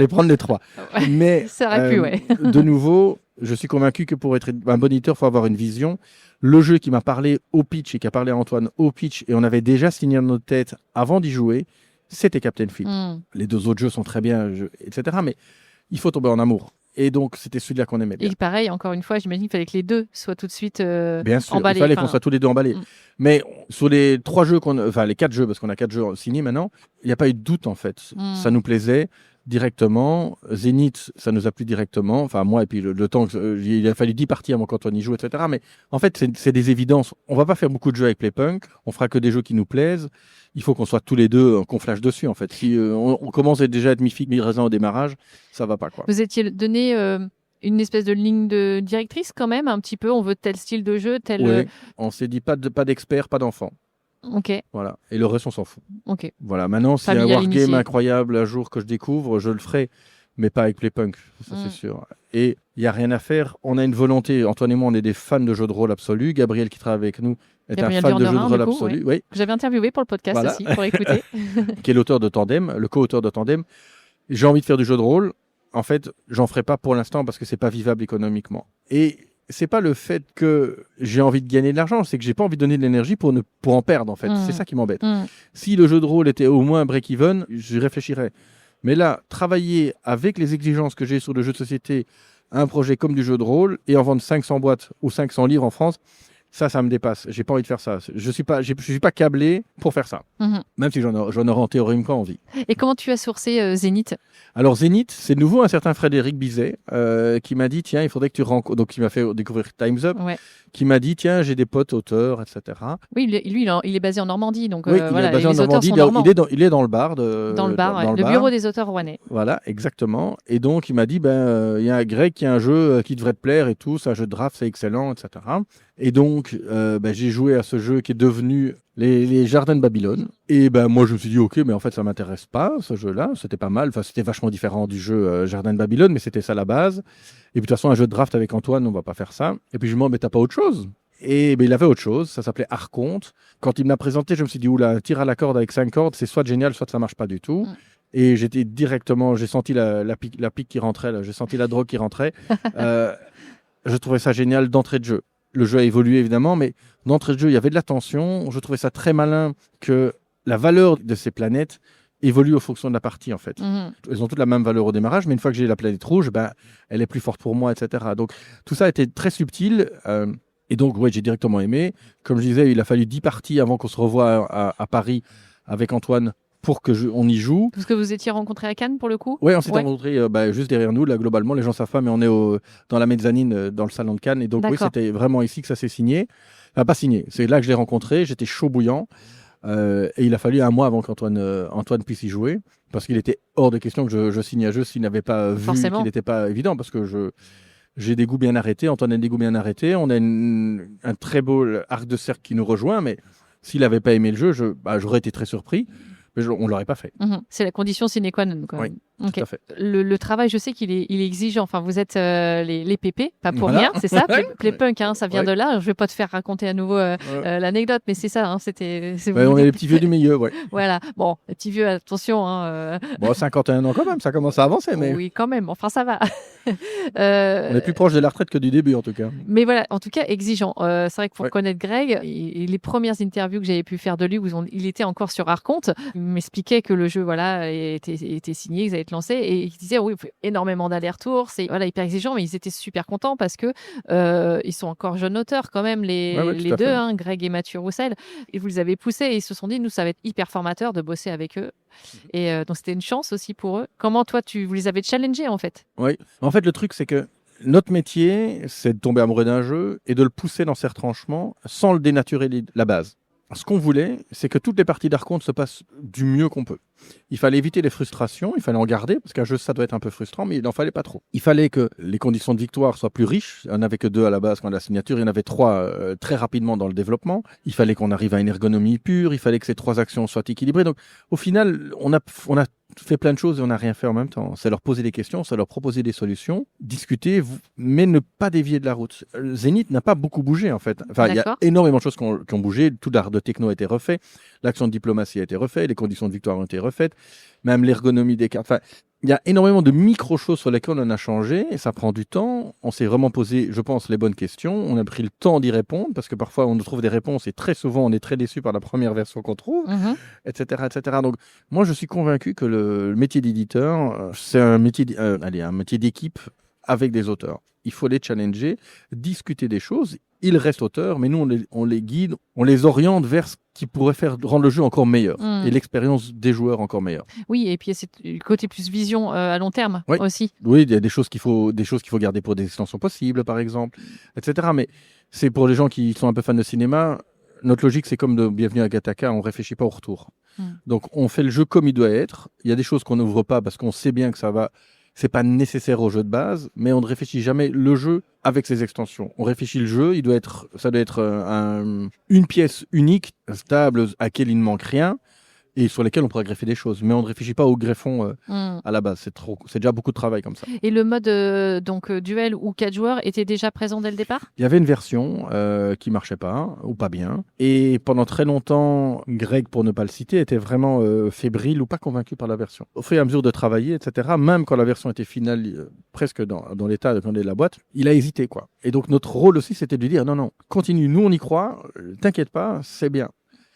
prendre les 3. Mais ça aurait pu, ouais. De nouveau, je suis convaincu que pour être un bon éditeur, il faut avoir une vision. Le jeu qui m'a parlé au pitch et qui a parlé à Antoine au pitch, et on avait déjà signé dans notre tête avant d'y jouer, c'était Captain Flip. Les 2 autres jeux sont très bien, etc. Mais il faut tomber en amour. Et donc, c'était celui-là qu'on aimait bien. Et pareil, encore une fois, j'imagine qu'il fallait que les 2 soient tout de suite bien sûr, emballés. Il fallait qu'on soit tous les 2 emballés. Mais sur les 3 jeux, les 4 jeux, parce qu'on a 4 jeux signés maintenant, il n'y a pas eu de doute en fait. Ça nous plaisait directement. Zénith, ça nous a plu directement. Enfin, moi, et puis le temps, il a fallu 10 parties avant qu'Antoine y joue, etc. Mais en fait, c'est des évidences. On va pas faire beaucoup de jeux avec Playpunk. On fera que des jeux qui nous plaisent. Il faut qu'on soit tous les 2, qu'on flash dessus, en fait. Si on commence déjà à être mi-figue, mi-raisin au démarrage, ça va pas, quoi. Vous étiez donné une espèce de ligne de directrice, quand même, un petit peu. On veut tel style de jeu, tel... Oui, on s'est dit pas d'experts, pas d'enfants. Ok. Voilà. Et le reste, on s'en fout. Ok. Voilà. Maintenant, s'il y a un wargame incroyable un jour que je découvre, je le ferai. Mais pas avec Playpunk, ça c'est sûr. Et il n'y a rien à faire. On a une volonté. Antoine et moi, on est des fans de jeux de rôle absolus. Gabriel, qui travaille avec nous, est un fan de jeux de rôle absolu. Oui. Que j'avais interviewé pour le podcast aussi, pour écouter. Qui est l'auteur de Tandem, le co-auteur de Tandem. J'ai envie de faire du jeu de rôle. En fait, j'en ferai pas pour l'instant parce que c'est pas vivable économiquement. Et c'est pas le fait que j'ai envie de gagner de l'argent, c'est que j'ai pas envie de donner de l'énergie pour en perdre, en fait. C'est ça qui m'embête. Si le jeu de rôle était au moins un break-even, j'y réfléchirais. Mais là, travailler avec les exigences que j'ai sur le jeu de société, un projet comme du jeu de rôle, et en vendre 500 boîtes ou 500 livres en France, ça me dépasse. J'ai pas envie de faire ça. Je suis pas câblé pour faire ça. Même si j'en aurais en théorie pas envie. Et comment tu as sourcé Zénith? Alors Zénith, c'est de nouveau un certain Frédéric Bizet qui m'a dit, tiens, il faudrait que tu rencontres... Donc, il m'a fait découvrir Time's Up, qui m'a dit, tiens, j'ai des potes auteurs, etc. Oui, lui, il est basé en Normandie. Donc, oui, il est basé en Normandie. Il est dans le Bar. Dans le Bar, le bureau des auteurs rouennais. Voilà, exactement. Et donc, il m'a dit, il y a un Greg qui a un jeu qui devrait te plaire et tout, c'est un jeu de draft, c'est excellent, etc. Et donc, j'ai joué à ce jeu qui est devenu les Jardins de Babylone. Et moi, je me suis dit, ok, mais en fait, ça m'intéresse pas, ce jeu-là. C'était pas mal. Enfin, c'était vachement différent du jeu Jardins de Babylone, mais c'était ça la base. Et puis, de toute façon, un jeu de draft avec Antoine, on va pas faire ça. Et puis, je me dis, mais t'as pas autre chose? Et il avait autre chose. Ça s'appelait Archonte. Quand il me l'a présenté, je me suis dit, oula, tir à la corde avec 5 cordes, c'est soit génial, soit ça marche pas du tout. Et j'étais directement, j'ai senti la pique qui rentrait, là. J'ai senti la drogue qui rentrait. Je trouvais ça génial d'entrée de jeu. Le jeu a évolué évidemment, mais d'entrée de jeu, il y avait de la tension. Je trouvais ça très malin que la valeur de ces planètes évolue en fonction de la partie, en fait. Elles ont toutes la même valeur au démarrage, mais une fois que j'ai la planète rouge, elle est plus forte pour moi, etc. Donc, tout ça a été très subtil. Et donc, j'ai directement aimé. Comme je disais, il a fallu 10 parties avant qu'on se revoie à Paris avec Antoine pour on y joue. Parce que vous étiez rencontrés à Cannes pour le coup? Oui, on s'est rencontrés juste derrière nous. Là, globalement, les gens savent pas, mais on est dans la mezzanine, dans le salon de Cannes. Et donc, oui, c'était vraiment ici que ça s'est signé. Enfin, pas signé. C'est là que je l'ai rencontré. J'étais chaud bouillant. Et il a fallu un mois avant qu'Antoine puisse y jouer. Parce qu'il était hors de question que je signe un jeu s'il n'avait pas vu qu'il n'était pas évident. Parce que j'ai des goûts bien arrêtés. Antoine a des goûts bien arrêtés. On a un très beau arc de cercle qui nous rejoint. Mais s'il n'avait pas aimé le jeu, j'aurais été très surpris. Mais on ne l'aurait pas fait. C'est la condition sine qua non. Oui, tout à fait. Le travail, je sais qu'il est exigeant. Enfin, vous êtes les pépés, pas pour rien, c'est ça. Playpunk, ça vient de là. Je ne vais pas te faire raconter à nouveau l'anecdote, mais c'est ça. On est les petits vieux du milieu, ouais. Voilà. Bon, les petits vieux, attention. 51 ans quand même, ça commence à avancer. Mais... Oui, quand même. Enfin, ça va. On est plus proche de la retraite que du début, en tout cas. Mais voilà, en tout cas, exigeant. C'est vrai que pour connaître Greg, et les premières interviews que j'avais pu faire de lui, où il était encore sur Arconte, m'expliquait que le jeu était signé, qu'ils allaient être lancé, et il disait oui, il fait énormément d'allers-retours, c'est hyper exigeant, mais ils étaient super contents parce que ils sont encore jeunes auteurs quand même, les deux, Greg et Mathieu Roussel, et vous les avez poussés et ils se sont dit nous ça va être hyper formateur de bosser avec eux. Et donc c'était une chance aussi pour eux. Comment toi vous les avez challengés en fait? Oui, en fait le truc c'est que notre métier c'est de tomber amoureux d'un jeu et de le pousser dans ses retranchements sans le dénaturer la base. Ce qu'on voulait, c'est que toutes les parties d'Arconte se passent du mieux qu'on peut. Il fallait éviter les frustrations, il fallait en garder, parce qu'un jeu, ça doit être un peu frustrant, mais il n'en fallait pas trop. Il fallait que les conditions de victoire soient plus riches. Il n'y en avait que 2 à la base quand la signature, il y en avait 3 très rapidement dans le développement. Il fallait qu'on arrive à une ergonomie pure, il fallait que ces 3 actions soient équilibrées. Donc, au final, on a fait plein de choses et on n'a rien fait en même temps. C'est leur poser des questions, c'est leur proposer des solutions, discuter, mais ne pas dévier de la route. Zénith n'a pas beaucoup bougé, en fait. Enfin, il y a énormément de choses qui ont bougé. Tout l'art de techno a été refait, l'action de diplomatie a été refait, les conditions de victoire ont été refaites, même l'ergonomie des cartes. Enfin, il y a énormément de micro-choses sur lesquelles on a changé et ça prend du temps. On s'est vraiment posé, je pense, les bonnes questions. On a pris le temps d'y répondre parce que parfois on trouve des réponses et très souvent on est très déçu par la première version qu'on trouve, etc., etc. Donc, moi, je suis convaincu que le métier d'éditeur, c'est un métier d'équipe avec des auteurs. Il faut les challenger, discuter des choses. Ils restent auteurs, mais nous, on les guide, on les oriente vers ce qui pourrait rendre le jeu encore meilleur et l'expérience des joueurs encore meilleure. Oui, et puis c'est le côté plus vision à long terme aussi. Oui, il y a des choses qu'il faut garder pour des extensions possibles, par exemple, etc. Mais c'est pour les gens qui sont un peu fans de cinéma. Notre logique, c'est comme de Bienvenue à Gattaca, on ne réfléchit pas au retour. Donc, on fait le jeu comme il doit être. Il y a des choses qu'on n'ouvre pas parce qu'on sait bien que c'est pas nécessaire au jeu de base, mais on ne réfléchit jamais le jeu avec ses extensions. On réfléchit le jeu, ça doit être une pièce unique, stable, à laquelle il ne manque rien, et sur lesquelles on pourrait greffer des choses. Mais on ne réfléchit pas au greffon à la base. C'est déjà beaucoup de travail comme ça. Et le mode duel ou 4 joueurs était déjà présent dès le départ? Il y avait une version qui marchait pas, ou pas bien. Et pendant très longtemps, Greg, pour ne pas le citer, était vraiment fébrile ou pas convaincu par la version. Au fur et à mesure de travailler, etc., même quand la version était finale, presque dans l'état de la boîte, il a hésité, quoi. Et donc notre rôle aussi, c'était de lui dire non, continue, nous on y croit, t'inquiète pas, c'est bien.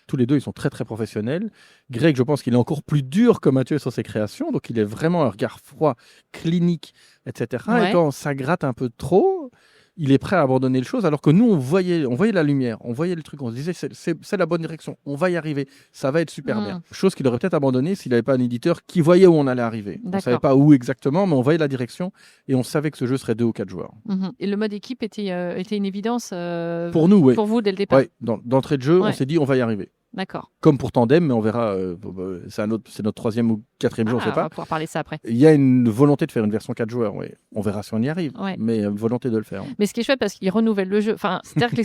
Tous les deux, ils sont très, très professionnels. Greg, je pense qu'il est encore plus dur que Mathieu sur ses créations. Donc, il est vraiment un regard froid, clinique, etc. Ouais. Et quand ça gratte un peu trop, il est prêt à abandonner les choses. Alors que nous, on voyait la lumière, on voyait le truc. On se disait, c'est la bonne direction. On va y arriver. Ça va être super bien. Chose qu'il aurait peut-être abandonné s'il n'avait pas un éditeur qui voyait où on allait arriver. On ne savait pas où exactement, mais on voyait la direction. Et on savait que ce jeu serait 2 ou 4 joueurs. Et le mode équipe était une évidence pour nous, oui. Pour vous, dès le départ. Oui, d'entrée de jeu, on s'est dit, on va y arriver. D'accord. Comme pour Tandem, mais on verra, c'est notre 3e ou 4e jeu, on ne sait pas. On va pouvoir parler ça après. Il y a une volonté de faire une version 4 joueurs, oui. On verra si on y arrive, mais volonté de le faire. Mais ce qui est chouette, parce qu'il renouvelle le jeu. C'est-à-dire que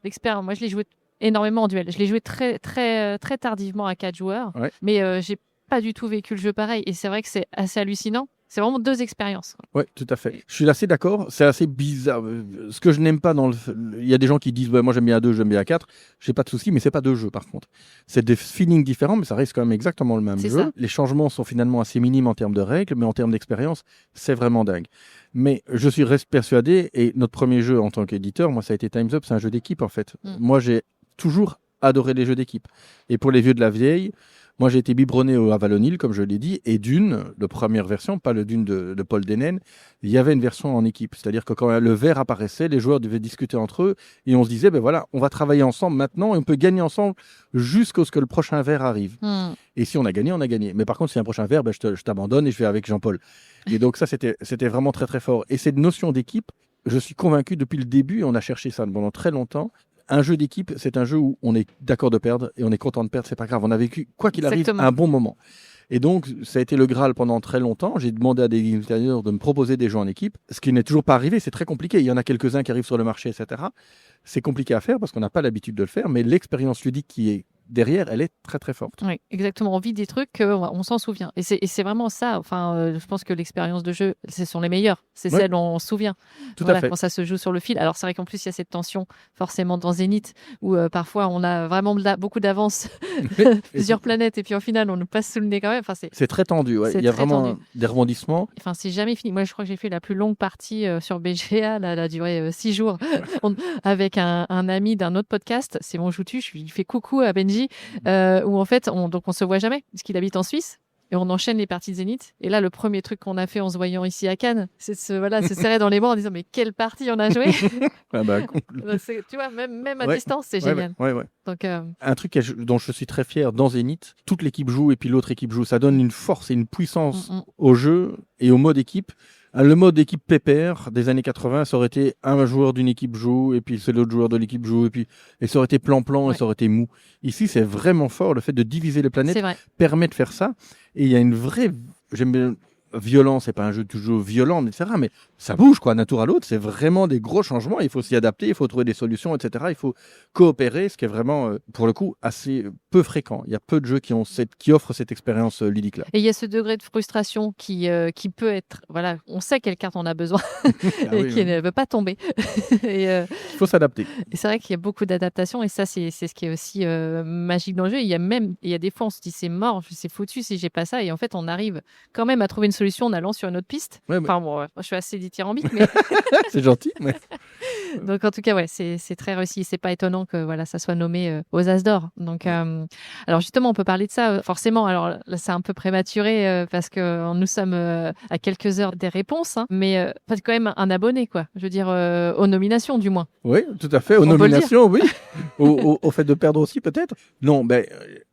l'expérience, moi je l'ai joué énormément en duel. Je l'ai joué très, très, très tardivement à 4 joueurs, mais j'ai pas du tout vécu le jeu pareil. Et c'est vrai que c'est assez hallucinant. C'est vraiment 2 expériences. Oui, tout à fait. Je suis assez d'accord. C'est assez bizarre. Ce que je n'aime pas il y a des gens qui disent moi j'aime bien à 2, j'aime bien à 4. J'ai pas de souci, mais c'est pas 2 jeux par contre. C'est des feelings différents, mais ça reste quand même exactement le même jeu. Ça. Les changements sont finalement assez minimes en termes de règles, mais en termes d'expérience, c'est vraiment dingue. Mais je suis persuadé, et notre premier jeu en tant qu'éditeur, moi ça a été Time's Up, c'est un jeu d'équipe en fait. Moi j'ai toujours adoré les jeux d'équipe. Et pour les vieux de la vieille, Moi, j'ai été biberonné au Avalon comme je l'ai dit, et Dune, de première version, pas le Dune de Paul Denen, il y avait une version en équipe. C'est-à-dire que quand le verre apparaissait, les joueurs devaient discuter entre eux, et on se disait, ben voilà, on va travailler ensemble maintenant, et on peut gagner ensemble jusqu'à ce que le prochain verre arrive. Et si on a gagné, on a gagné. Mais par contre, si y a un prochain verre, ben, je t'abandonne et je vais avec Jean-Paul. Et donc ça, c'était vraiment très très fort. Et cette notion d'équipe, je suis convaincu depuis le début, et on a cherché ça pendant très longtemps. Un jeu d'équipe, c'est un jeu où on est d'accord de perdre et on est content de perdre, c'est pas grave. On a vécu, quoi qu'il arrive, un bon moment. Et donc, ça a été le Graal pendant très longtemps. J'ai demandé à des designers de me proposer des jeux en équipe, ce qui n'est toujours pas arrivé. C'est très compliqué. Il y en a quelques-uns qui arrivent sur le marché, etc. C'est compliqué à faire parce qu'on n'a pas l'habitude de le faire, mais l'expérience ludique qui est derrière, elle est très très forte. Oui, exactement. On vit des trucs, on s'en souvient. Et c'est vraiment ça. Enfin, je pense que l'expérience de jeu, ce sont les meilleures. C'est celles où on se souvient. Tout à fait. Quand ça se joue sur le fil. Alors, c'est vrai qu'en plus, il y a cette tension, forcément, dans Zénith, où parfois, on a vraiment beaucoup d'avance, plusieurs planètes, et puis au final, on nous passe sous le nez quand même. Enfin, c'est très tendu. Ouais. Il y a vraiment des rebondissements. Enfin, c'est jamais fini. Moi, je crois que j'ai fait la plus longue partie sur BGA. Là, elle a duré 6 jours. Avec un ami d'un autre podcast. C'est mon joutu. Je lui fais coucou à Benji. Où en fait, donc on se voit jamais, parce qu'il habite en Suisse. Et on enchaîne les parties de Zénith. Et là, le premier truc qu'on a fait en se voyant ici à Cannes, c'est de se serrer dans les bras en disant mais quelle partie on a joué. Ah bah, tu vois, même à distance, c'est génial. Ouais. Donc, un truc dont je suis très fier dans Zénith, toute l'équipe joue et puis l'autre équipe joue. Ça donne une force et une puissance au jeu et au mode équipe. Le mode équipe pépère des années 80, ça aurait été un joueur d'une équipe joue, et puis c'est l'autre joueur de l'équipe joue, et ça aurait été plan-plan, et ça aurait été mou. Ici, c'est vraiment fort. Le fait de diviser les planètes permet de faire ça. Et il y a une vraie... J'aime bien... Violent, c'est pas un jeu toujours violent, etc. Mais ça bouge, quoi, d'un tour à l'autre. C'est vraiment des gros changements. Il faut s'y adapter, il faut trouver des solutions, etc. Il faut coopérer, ce qui est vraiment, pour le coup, assez peu fréquent. Il y a peu de jeux qui offrent cette expérience ludique-là. Et il y a ce degré de frustration qui peut être... Voilà, on sait quelle carte on a besoin et qui ne veut pas tomber. Il faut s'adapter. Et c'est vrai qu'il y a beaucoup d'adaptations et ça, c'est ce qui est aussi magique dans le jeu. Il y a des fois, on se dit c'est mort, c'est foutu si j'ai pas ça. Et en fait, on arrive quand même à trouver une solution en allant sur une autre piste. Enfin bon, moi, je suis assez dithyrambique, mais... c'est gentil. Mais... Donc en tout cas, c'est très réussi. C'est pas étonnant que ça soit nommé aux As d'Or. Donc, alors justement, on peut parler de ça. Forcément, alors là, c'est un peu prématuré parce que nous sommes à quelques heures des réponses, hein, mais faites quand même un abonné, quoi. Je veux dire, aux nominations, du moins. Oui, tout à fait. Aux nominations, oui. au fait de perdre aussi, peut-être. Non,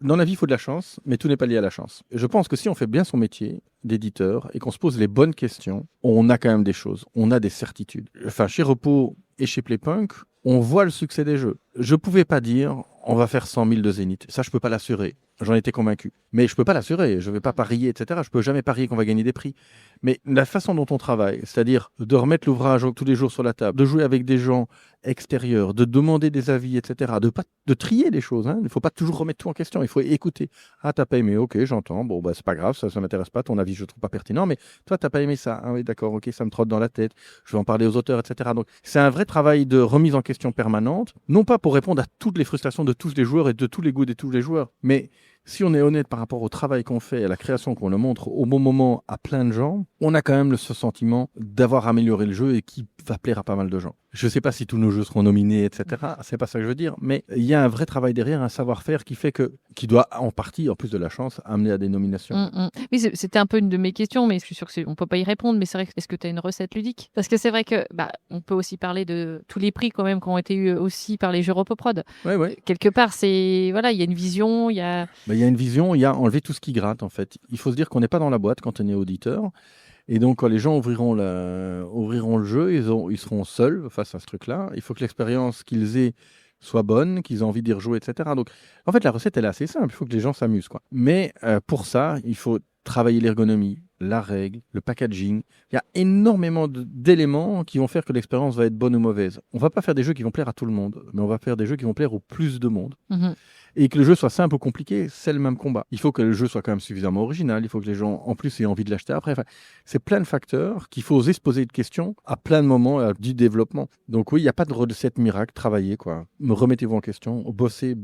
dans la vie, il faut de la chance, mais tout n'est pas lié à la chance. Je pense que si on fait bien son métier d'éditeur et qu'on se pose les bonnes questions, on a quand même des choses, on a des certitudes. Enfin, chez Repos et chez Playpunk, on voit le succès des jeux. Je ne pouvais pas dire on va faire 100 000 de Zénith. Ça, je ne peux pas l'assurer. J'en étais convaincu. Mais je ne peux pas l'assurer. Je ne vais pas parier, etc. Je ne peux jamais parier qu'on va gagner des prix. Mais la façon dont on travaille, c'est-à-dire de remettre l'ouvrage tous les jours sur la table, de jouer avec des gens extérieurs, de demander des avis, etc. De trier les choses. Hein. Il ne faut pas toujours remettre tout en question. Il faut écouter. Ah, t'as pas aimé. Ok, j'entends. Bon, c'est pas grave. Ça m'intéresse pas. Ton avis, je ne trouve pas pertinent. Mais toi, t'as pas aimé ça. Ah oui, d'accord. Ok, ça me trotte dans la tête. Je vais en parler aux auteurs, etc. Donc, c'est un vrai travail de remise en question permanente. Non pas pour répondre à toutes les frustrations de tous les joueurs et de tous les goûts de tous les joueurs, mais si on est honnête par rapport au travail qu'on fait, à la création qu'on le montre au bon moment à plein de gens, on a quand même ce sentiment d'avoir amélioré le jeu et qui va plaire à pas mal de gens. Je ne sais pas si tous nos jeux seront nominés, etc. C'est pas ça que je veux dire, mais il y a un vrai travail derrière, un savoir-faire qui doit en partie, en plus de la chance, amener à des nominations. Oui, c'était un peu une de mes questions, mais je suis sûre qu'on peut pas y répondre. Mais c'est vrai, est-ce que tu as une recette ludique? Parce que c'est vrai que on peut aussi parler de tous les prix quand même qui ont été eus aussi par les jeux Repoprod. Ouais. Quelque part, il y a une vision, il y a... Il y a une vision, il y a enlever tout ce qui gratte en fait. Il faut se dire qu'on n'est pas dans la boîte quand on est auditeur. Et donc, quand les gens ouvriront le jeu, ils seront seuls face à ce truc-là. Il faut que l'expérience qu'ils aient soit bonne, qu'ils aient envie d'y rejouer, etc. Donc, en fait, la recette, elle est assez simple. Il faut que les gens s'amusent, quoi. Mais pour ça, il faut travailler l'ergonomie, la règle, le packaging. Il y a énormément d'éléments qui vont faire que l'expérience va être bonne ou mauvaise. On va pas faire des jeux qui vont plaire à tout le monde, mais on va faire des jeux qui vont plaire au plus de monde. Et que le jeu soit simple ou compliqué, c'est le même combat. Il faut que le jeu soit quand même suffisamment original, il faut que les gens, en plus, aient envie de l'acheter après. Enfin, c'est plein de facteurs qu'il faut oser se poser de questions à plein de moments du développement. Donc oui, il n'y a pas de recette miracle, travaillez, quoi. Remettez-vous en question, bossez.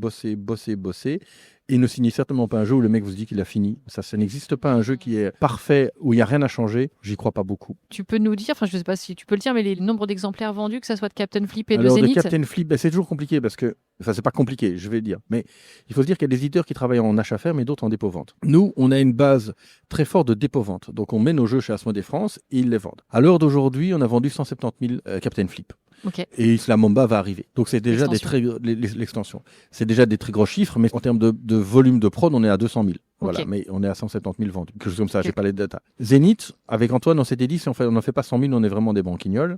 Et ne signez certainement pas un jeu où le mec vous dit qu'il a fini. Ça n'existe pas un jeu qui est parfait, où il n'y a rien à changer. J'y crois pas beaucoup. Tu peux nous dire, enfin je sais pas si tu peux le dire, mais les nombres d'exemplaires vendus, que ça soit de Captain Flip et Alors, de Zenith. de Captain Flip, c'est toujours compliqué parce que, enfin, c'est pas compliqué, je vais le dire. Mais il faut se dire qu'il y a des éditeurs qui travaillent en achat-ferme et d'autres en dépôt-vente. Nous, on a une base très forte de dépôt-vente. Donc, on met nos jeux chez Asmodée France et ils les vendent. À l'heure d'aujourd'hui, on a vendu 170 000 Captain Flip. Ok. Et Isla Mamba va arriver. Donc c'est déjà l'extension. C'est déjà des très gros chiffres, mais en termes de volume de prod, on est à 200 000. Voilà, mais on est à 170 000 vendus. Quelque chose comme ça, j'ai pas les datas. Zenith, avec Antoine, on s'était dit, si on n'en fait pas 100 000, on est vraiment des banquignols.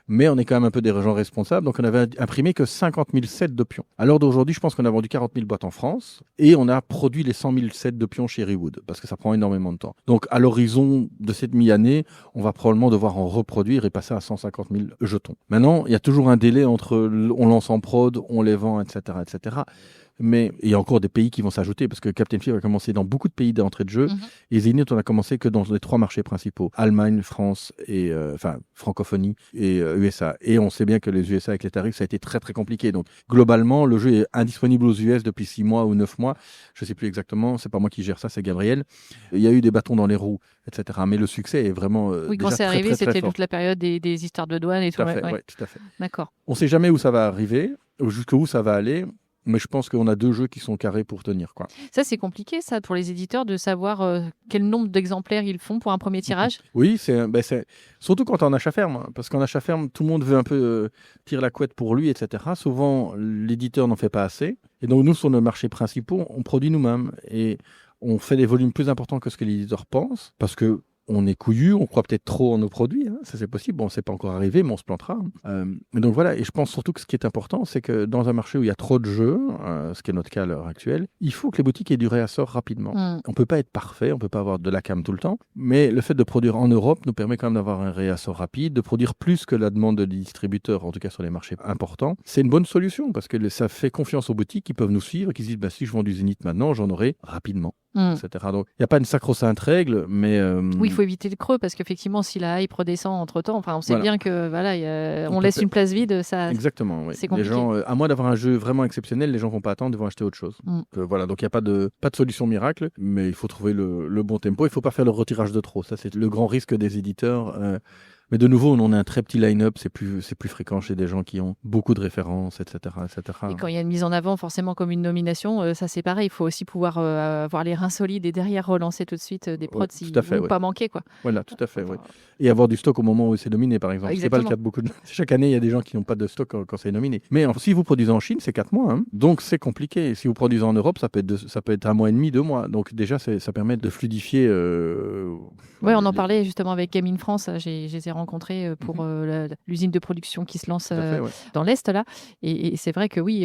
Mais on est quand même un peu des gens responsables. Donc on avait imprimé que 50 000 sets de pions. À l'heure d'aujourd'hui, je pense qu'on a vendu 40 000 boîtes en France. Et on a produit les 100 000 sets de pions chez Rewood. Parce que ça prend énormément de temps. Donc à l'horizon de cette mi-année, on va probablement devoir en reproduire et passer à 150 000 jetons. Maintenant, il y a toujours un délai entre on lance en prod, on les vend, etc., etc. Mais il y a encore des pays qui vont s'ajouter parce que Captain Flip a commencé dans beaucoup de pays d'entrée de jeu. Et Zenith, on a commencé que dans les 3 marchés principaux. Allemagne, France et francophonie et USA. Et on sait bien que les USA avec les tarifs, ça a été très très compliqué. Donc globalement, le jeu est indisponible aux US depuis 6 mois ou 9 mois. Je ne sais plus exactement, c'est pas moi qui gère ça, c'est Gabriel. Il y a eu des bâtons dans les roues, etc. Mais le succès est vraiment oui, quand déjà c'est arrivé, très, très, c'était très fort. toute la période des histoires de douane et tout. Tout à fait, ouais, tout à fait. D'accord. On ne sait jamais où ça va arriver, jusqu'où ça va aller. Mais je pense qu'on a 2 jeux qui sont carrés pour tenir, quoi. Ça, c'est compliqué, ça, pour les éditeurs, de savoir quel nombre d'exemplaires ils font pour un premier tirage. Oui, c'est surtout quand on achat ferme, hein, parce qu'en achat ferme, tout le monde veut un peu tirer la couette pour lui, etc. Souvent, l'éditeur n'en fait pas assez. Et donc, nous, sur nos marchés principaux, on produit nous-mêmes. Et on fait des volumes plus importants que ce que l'éditeur pense, parce que on est couillu, on croit peut-être trop en nos produits, hein, ça c'est possible, bon, c'est pas encore arrivé, mais on se plantera. Mais donc voilà, et je pense surtout que ce qui est important, c'est que dans un marché où il y a trop de jeux, ce qui est notre cas à l'heure actuelle, il faut que les boutiques aient du réassort rapidement. On peut pas être parfait, on peut pas avoir de la cam tout le temps, mais le fait de produire en Europe nous permet quand même d'avoir un réassort rapide, de produire plus que la demande des distributeurs, en tout cas sur les marchés importants. C'est une bonne solution, parce que ça fait confiance aux boutiques qui peuvent nous suivre, qui se disent, si je vends du Zénith maintenant, j'en aurai rapidement. Etc. Donc, il n'y a pas une sacro-sainte règle, mais... Oui, il faut éviter le creux, parce qu'effectivement, si la hype redescend entre-temps, on sait bien que on laisse une place vide, ça... Exactement, oui. C'est compliqué. Les gens, à moins d'avoir un jeu vraiment exceptionnel, les gens ne vont pas attendre, ils vont acheter autre chose. Voilà, donc il n'y a pas de solution miracle, mais il faut trouver le bon tempo. Il ne faut pas faire le retirage de trop. Ça, c'est le grand risque des éditeurs. Mais de nouveau, on a un très petit line-up, c'est plus fréquent chez des gens qui ont beaucoup de références, etc., etc. Et quand il y a une mise en avant, forcément comme une nomination, ça c'est pareil, il faut aussi pouvoir avoir les reins solides et derrière relancer tout de suite des prods s'ils ne vont pas manquer, quoi. Voilà, tout à fait, oui. Et avoir du stock au moment où c'est nominé, par exemple. C'est pas le cas de beaucoup de... Chaque année, il y a des gens qui n'ont pas de stock quand c'est nominé. Mais si vous produisez en Chine, c'est 4 mois, hein. Donc c'est compliqué. Si vous produisez en Europe, ça peut être 1 mois et demi, 2 mois. Donc déjà, ça permet de fluidifier... Oui, on en parlait justement avec Game in France, je les ai rencontrés pour l'usine de production qui se lance dans l'Est, là. Et c'est vrai que oui,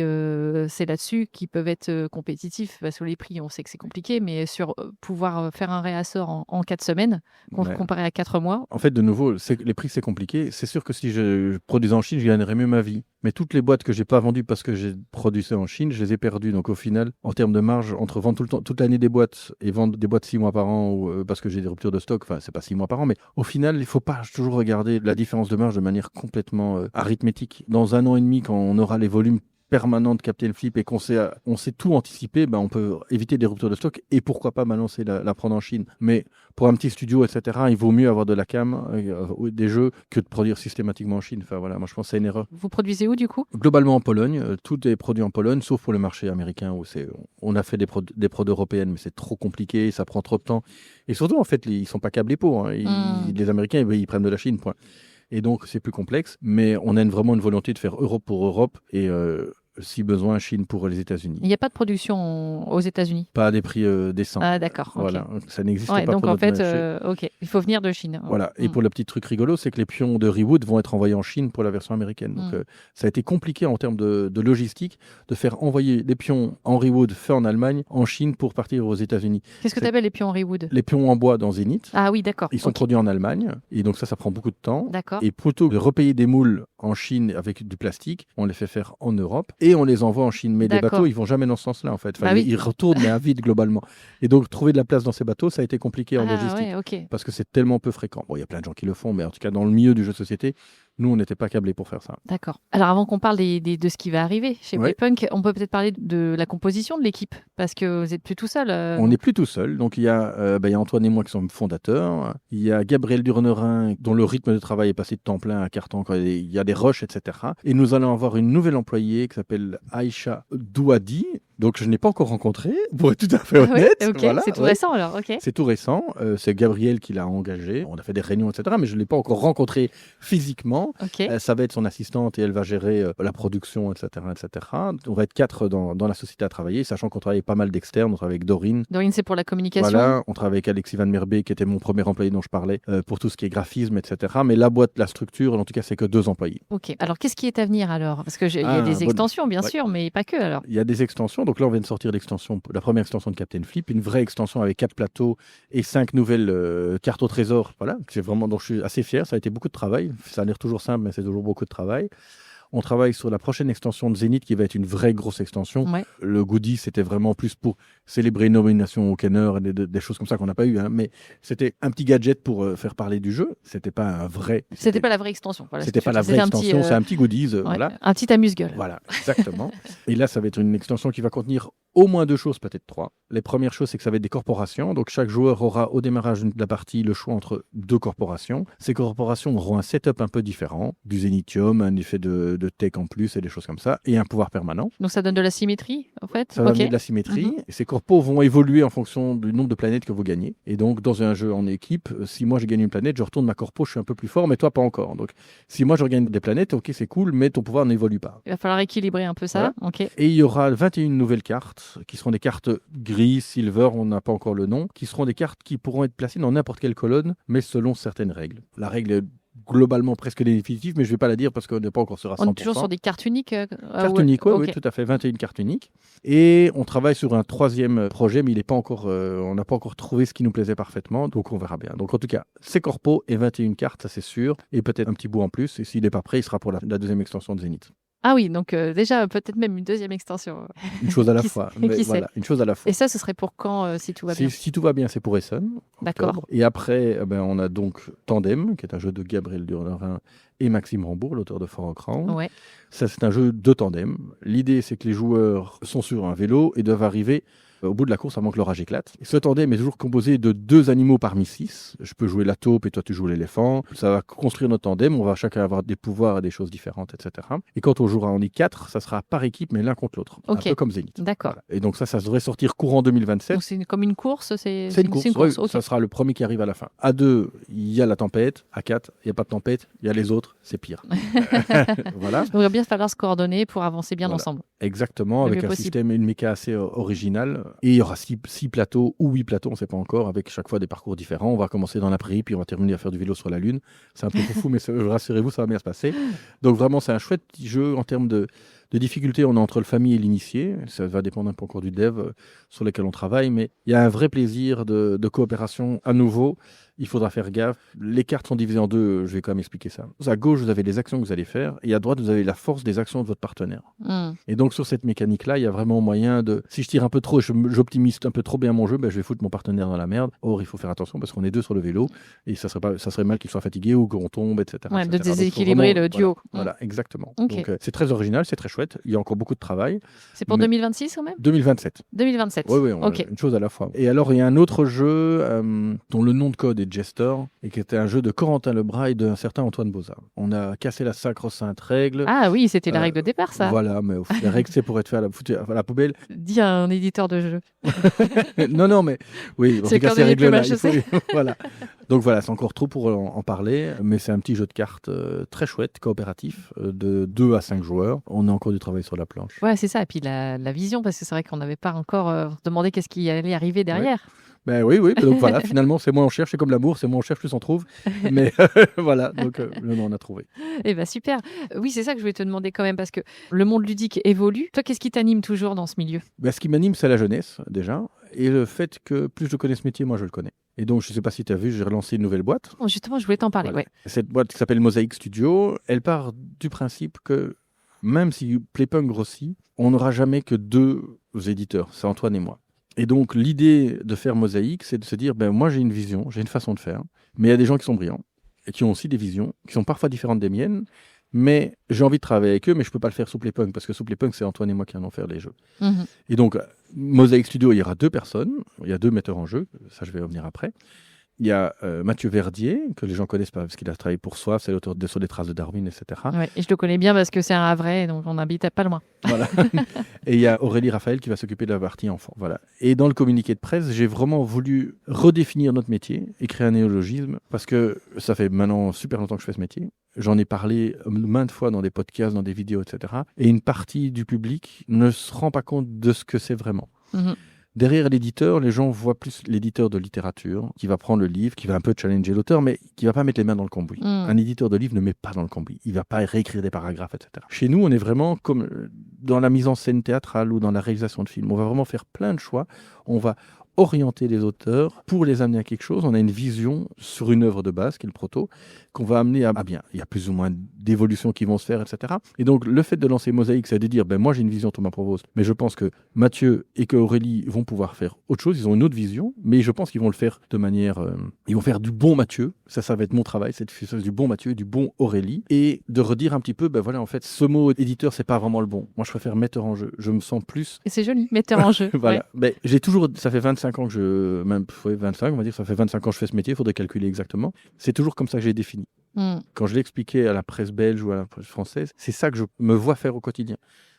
c'est là-dessus qu'ils peuvent être compétitifs, parce que les prix, on sait que c'est compliqué, mais sur pouvoir faire un réassort en 4 semaines, comparé à 4 mois... En fait, de nouveau, les prix, c'est compliqué. C'est sûr que si je produisais en Chine, je gagnerais mieux ma vie. Mais toutes les boîtes que j'ai pas vendues parce que j'ai produit ça en Chine, je les ai perdues. Donc au final, en termes de marge, entre vendre toute l'année des boîtes et vendre des boîtes 6 mois par an parce que j'ai des ruptures de stock, enfin c'est pas 6 mois par an, mais au final, il faut pas toujours regarder la différence de marge de manière complètement arithmétique. Dans 1 an et demi, quand on aura les volumes permanent de Captain Flip et qu'on sait tout anticiper, on peut éviter des ruptures de stock et pourquoi pas balancer la prendre en Chine. Mais pour un petit studio, etc., il vaut mieux avoir de la cam, des jeux, que de produire systématiquement en Chine. Enfin voilà, moi je pense que c'est une erreur. Vous produisez où du coup ? Globalement en Pologne, tout est produit en Pologne, sauf pour le marché américain où on a fait des prods européennes, mais c'est trop compliqué, ça prend trop de temps. Et surtout, en fait, ils sont pas câblés pour. Hein. Les Américains, ils prennent de la Chine, point. Et donc, c'est plus complexe, mais on a vraiment une volonté de faire Europe pour Europe et si besoin, Chine pour les États-Unis. Il n'y a pas de production aux États-Unis ? Pas à des prix décents. Ah, d'accord. Voilà, okay. Ça n'existe pas donc pour en notre fait, ok, il faut venir de Chine. Voilà. Et pour le petit truc rigolo, c'est que les pions de Rewood vont être envoyés en Chine pour la version américaine. Donc ça a été compliqué en termes de logistique de faire envoyer les pions en Rewood faits en Allemagne en Chine pour partir aux États-Unis. Qu'est-ce que tu appelles les pions en Rewood ? Les pions en bois dans Zenith. Ah oui, d'accord. Ils sont produits en Allemagne et donc ça prend beaucoup de temps. D'accord. Et plutôt que de repayer des moules en Chine avec du plastique, on les fait faire en Europe et on les envoie en Chine. Mais les bateaux, ils vont jamais dans ce sens-là en fait. Enfin, ils retournent mais à vide globalement. Et donc trouver de la place dans ces bateaux, ça a été compliqué en logistique. Ouais, okay. Parce que c'est tellement peu fréquent. Bon, il y a plein de gens qui le font, mais en tout cas dans le milieu du jeu de société, Nous, on n'était pas câblés pour faire ça. D'accord. Alors avant qu'on parle de ce qui va arriver chez Ouais. Playpunk, on peut peut-être parler de la composition de l'équipe, parce que vous n'êtes plus tout seul. On n'est plus tout seul. Donc, il y a Antoine et moi qui sommes fondateurs. Il y a Gabriel Durnerin, dont le rythme de travail est passé de temps plein à quart temps quand il y a des rushs, etc. Et nous allons avoir une nouvelle employée qui s'appelle Aïcha Douadi. Donc, je n'ai pas encore rencontré, pour être tout à fait Ah ouais, honnête. ok, Voilà, c'est tout ouais. récent alors, ok. C'est tout récent. C'est Gabriel qui l'a engagée. On a fait des réunions, etc. Mais je ne l'ai pas encore rencontrée physiquement. Ok. Ça va être son assistante et elle va gérer la production, etc., etc. On va être 4 dans la société à travailler, sachant qu'on travaille avec pas mal d'externes. On travaille avec Dorine. Dorine, c'est pour la communication. Voilà, on travaille avec Alexis Van Merbe, qui était mon premier employé dont je parlais, pour tout ce qui est graphisme, etc. Mais la boîte, la structure, en tout cas, c'est que 2 employés. Ok. Alors, qu'est-ce qui est à venir alors? Parce qu'il y a des bonne- extensions, bien ouais. sûr, mais pas que alors. Il y a des extensions. Donc là, on vient de sortir la première extension de Captain Flip, une vraie extension avec 4 plateaux et 5 nouvelles cartes au trésor. Voilà, donc je suis assez fier. Ça a été beaucoup de travail. Ça a l'air toujours simple, mais c'est toujours beaucoup de travail. On travaille sur la prochaine extension de Zénith qui va être une vraie grosse extension. Ouais. Le goodie, c'était vraiment plus pour célébrer une nomination au Kenner et des choses comme ça qu'on n'a pas eu. Mais c'était un petit gadget pour faire parler du jeu. C'était pas un vrai. C'était pas la vraie extension. Voilà, C'était pas la vraie extension. C'est un petit goodies. ouais, Voilà. un petit amuse-gueule. Voilà, exactement. Et là, ça va être une extension qui va contenir au moins 2 choses, peut-être 3. Les premières choses, c'est que ça va être des corporations. Donc, chaque joueur aura au démarrage de la partie le choix entre 2 corporations. Ces corporations auront un setup un peu différent, du zénithium, un effet de tech en plus et des choses comme ça, et un pouvoir permanent. Donc, ça donne de la symétrie, en fait. Ça va amener de la symétrie. Et ces corpos vont évoluer en fonction du nombre de planètes que vous gagnez. Et donc, dans un jeu en équipe, si moi je gagne une planète, je retourne ma corpo, je suis un peu plus fort, mais toi pas encore. Donc, si moi je regagne des planètes, ok, c'est cool, mais ton pouvoir n'évolue pas. Il va falloir équilibrer un peu ça. Voilà. Ok. Et il y aura 21 nouvelles cartes, qui seront des cartes gris, silver, on n'a pas encore le nom, qui seront des cartes qui pourront être placées dans n'importe quelle colonne, mais selon certaines règles. La règle est globalement presque définitive, mais je ne vais pas la dire parce qu'on n'est pas encore sur à 100%. On est toujours sur des cartes uniques. Cartes uniques, oui, tout à fait, 21 cartes uniques. Et on travaille sur un 3e projet, mais il est pas encore, on n'a pas encore trouvé ce qui nous plaisait parfaitement, donc on verra bien. Donc en tout cas, c'est corpo et 21 cartes, ça c'est sûr, et peut-être un petit bout en plus, et s'il n'est pas prêt, il sera pour la 2e extension de Zénith. Ah oui, donc déjà peut-être même une 2e extension. Une chose à la Qui fois. sait, Mais qui voilà, une chose à la fois. Et ça, ce serait pour quand, si tout va bien? Si tout va bien, c'est pour Essen. D'accord. Octobre. Et après, on a donc Tandem, qui est un jeu de Gabriel Durnerin et Maxime Rambourg, l'auteur de Fort Crown. Ouais. Ça, c'est un jeu de tandem. L'idée, c'est que les joueurs sont sur un vélo et doivent arriver au bout de la course avant que l'orage éclate. Et ce tandem est toujours composé de 2 animaux parmi 6. Je peux jouer la taupe et toi tu joues l'éléphant. Ça va construire notre tandem. On va chacun avoir des pouvoirs et des choses différentes, etc. Et quand on jouera en I4, ça sera par équipe, mais l'un contre l'autre. Ok. Un peu comme Zénith. D'accord. Voilà. Et donc ça devrait sortir courant 2027. Donc c'est comme une course, c'est C'est une course, oui, ok. ça sera le premier qui arrive à la fin. À 2, il y a la tempête. À 4, il n'y a pas de tempête. Il y a les autres, c'est pire. Voilà. Donc il va bien falloir se coordonner pour avancer bien Voilà. ensemble. Exactement, Le avec mieux un possible. système et une méca assez original. Et il y aura 6 plateaux ou 8 plateaux, on ne sait pas encore, avec chaque fois des parcours différents. On va commencer dans la prairie, puis on va terminer à faire du vélo sur la Lune. C'est un peu fou, mais rassurez-vous, ça va bien se passer. Donc vraiment, c'est un chouette petit jeu en termes de difficulté. On est entre le famille et l'initié. Ça va dépendre un peu encore du dev sur lequel on travaille, mais il y a un vrai plaisir de coopération à nouveau. Il faudra faire gaffe. Les cartes sont divisées en 2, je vais quand même expliquer ça. À gauche, vous avez les actions que vous allez faire, et à droite, vous avez la force des actions de votre partenaire. Et donc, sur cette mécanique-là, il y a vraiment moyen de... Si je tire un peu trop, j'optimise un peu trop bien mon jeu, je vais foutre mon partenaire dans la merde. Or, il faut faire attention parce qu'on est 2 sur le vélo, et ça serait mal qu'il soit fatigué ou qu'on tombe, etc. Ouais, etc. de déséquilibrer le duo. Voilà, exactement. Ok. Donc, c'est très original, c'est très chouette. Il y a encore beaucoup de travail. C'est pour Mais- 2026 quand même? 2027. 2027. Oui, Ok. une chose à la fois. Et alors, il y a un autre jeu dont le nom de code est Jester, et qui était un jeu de Corentin Lebras et d'un certain Antoine Bozat. On a cassé la sacro-sainte règle. Ah oui, c'était la règle de départ, ça. Voilà, mais la règle, c'est pour être fait à la poubelle. Dis à un éditeur de jeu. non, mais oui, on C'est fait le cœur casser de ces règles-là. l'éplume Voilà. Donc voilà, c'est encore trop pour en parler, mais c'est un petit jeu de cartes très chouette, coopératif, de 2 à 5 joueurs. On a encore du travail sur la planche. Ouais, c'est ça. Et puis la vision, parce que c'est vrai qu'on n'avait pas encore demandé qu'est-ce qui allait arriver derrière. Ben oui, donc voilà, finalement, c'est moins on cherche, c'est comme l'amour, c'est moins on cherche, plus on trouve. Mais voilà, donc on a trouvé. Eh ben super. Oui, c'est ça que je voulais te demander quand même, parce que le monde ludique évolue. Toi, qu'est-ce qui t'anime toujours dans ce milieu? Ben, ce qui m'anime, c'est la jeunesse, déjà, et le fait que plus je connais ce métier, moi je le connais. Et donc, je ne sais pas si tu as vu, j'ai relancé une nouvelle boîte. Oh, justement, je voulais t'en parler. Voilà. Ouais. Cette boîte qui s'appelle Mosaic Studio, elle part du principe que même si Playpunk grossit, on n'aura jamais que 2 éditeurs, c'est Antoine et moi. Et donc, l'idée de faire Mosaic, c'est de se dire, moi j'ai une vision, j'ai une façon de faire, mais il y a des gens qui sont brillants. et qui ont aussi des visions, qui sont parfois différentes des miennes, mais j'ai envie de travailler avec eux, mais je ne peux pas le faire sous Playpunk, parce que sous Playpunk, c'est Antoine et moi qui allons faire les jeux. Mhm. Et donc, Mosaic Studio, il y aura 2 personnes, il y a 2 metteurs en jeu, ça je vais revenir après. Il y a Mathieu Verdier, que les gens connaissent pas, parce qu'il a travaillé pour Soif, c'est l'auteur de Sur les traces de Darwin, etc. Ouais, et je le connais bien parce que c'est un Havrais, donc on habite pas loin. Voilà. Et il y a Aurélie Raphaël qui va s'occuper de la partie enfant. Voilà. Et dans le communiqué de presse, j'ai vraiment voulu redéfinir notre métier et créer un néologisme, parce que ça fait maintenant super longtemps que je fais ce métier. J'en ai parlé maintes fois dans des podcasts, dans des vidéos, etc. Et une partie du public ne se rend pas compte de ce que c'est vraiment. Mhm. Derrière l'éditeur, les gens voient plus l'éditeur de littérature qui va prendre le livre, qui va un peu challenger l'auteur, mais qui va pas mettre les mains dans le cambouis. Un éditeur de livre ne met pas dans le cambouis. Il va pas réécrire des paragraphes, etc. Chez nous, on est vraiment comme dans la mise en scène théâtrale ou dans la réalisation de films. On va vraiment faire plein de choix. On va orienter les auteurs pour les amener à quelque chose. On a une vision sur une œuvre de base, qui est le proto, qu'on va amener à bien. Il y a plus ou moins d'évolutions qui vont se faire, etc. Et donc, le fait de lancer Mosaic, c'est de dire, moi j'ai une vision, Thomas Provost, mais je pense que Mathieu et que Aurélie vont pouvoir faire autre chose. Ils ont une autre vision, mais je pense qu'ils vont le faire de manière... ils vont faire du bon Mathieu. Ça va être mon travail, c'est de faire du bon Mathieu et du bon Aurélie. Et de redire un petit peu, voilà, en fait, ce mot éditeur, c'est pas vraiment le bon. Moi, je préfère metteur en jeu. Je me sens plus... Et c'est joli, metteur en jeu. Voilà. Ouais. J'ai toujours... Ça fait 25 ans que je... Même 25, on va dire, ça fait 25 ans que je fais ce métier, il faudrait calculer exactement. C'est toujours comme ça que j'ai défini. Quand je l'expliquais à la presse belge ou à la presse française, c'est ça que je me vois faire au quotidien.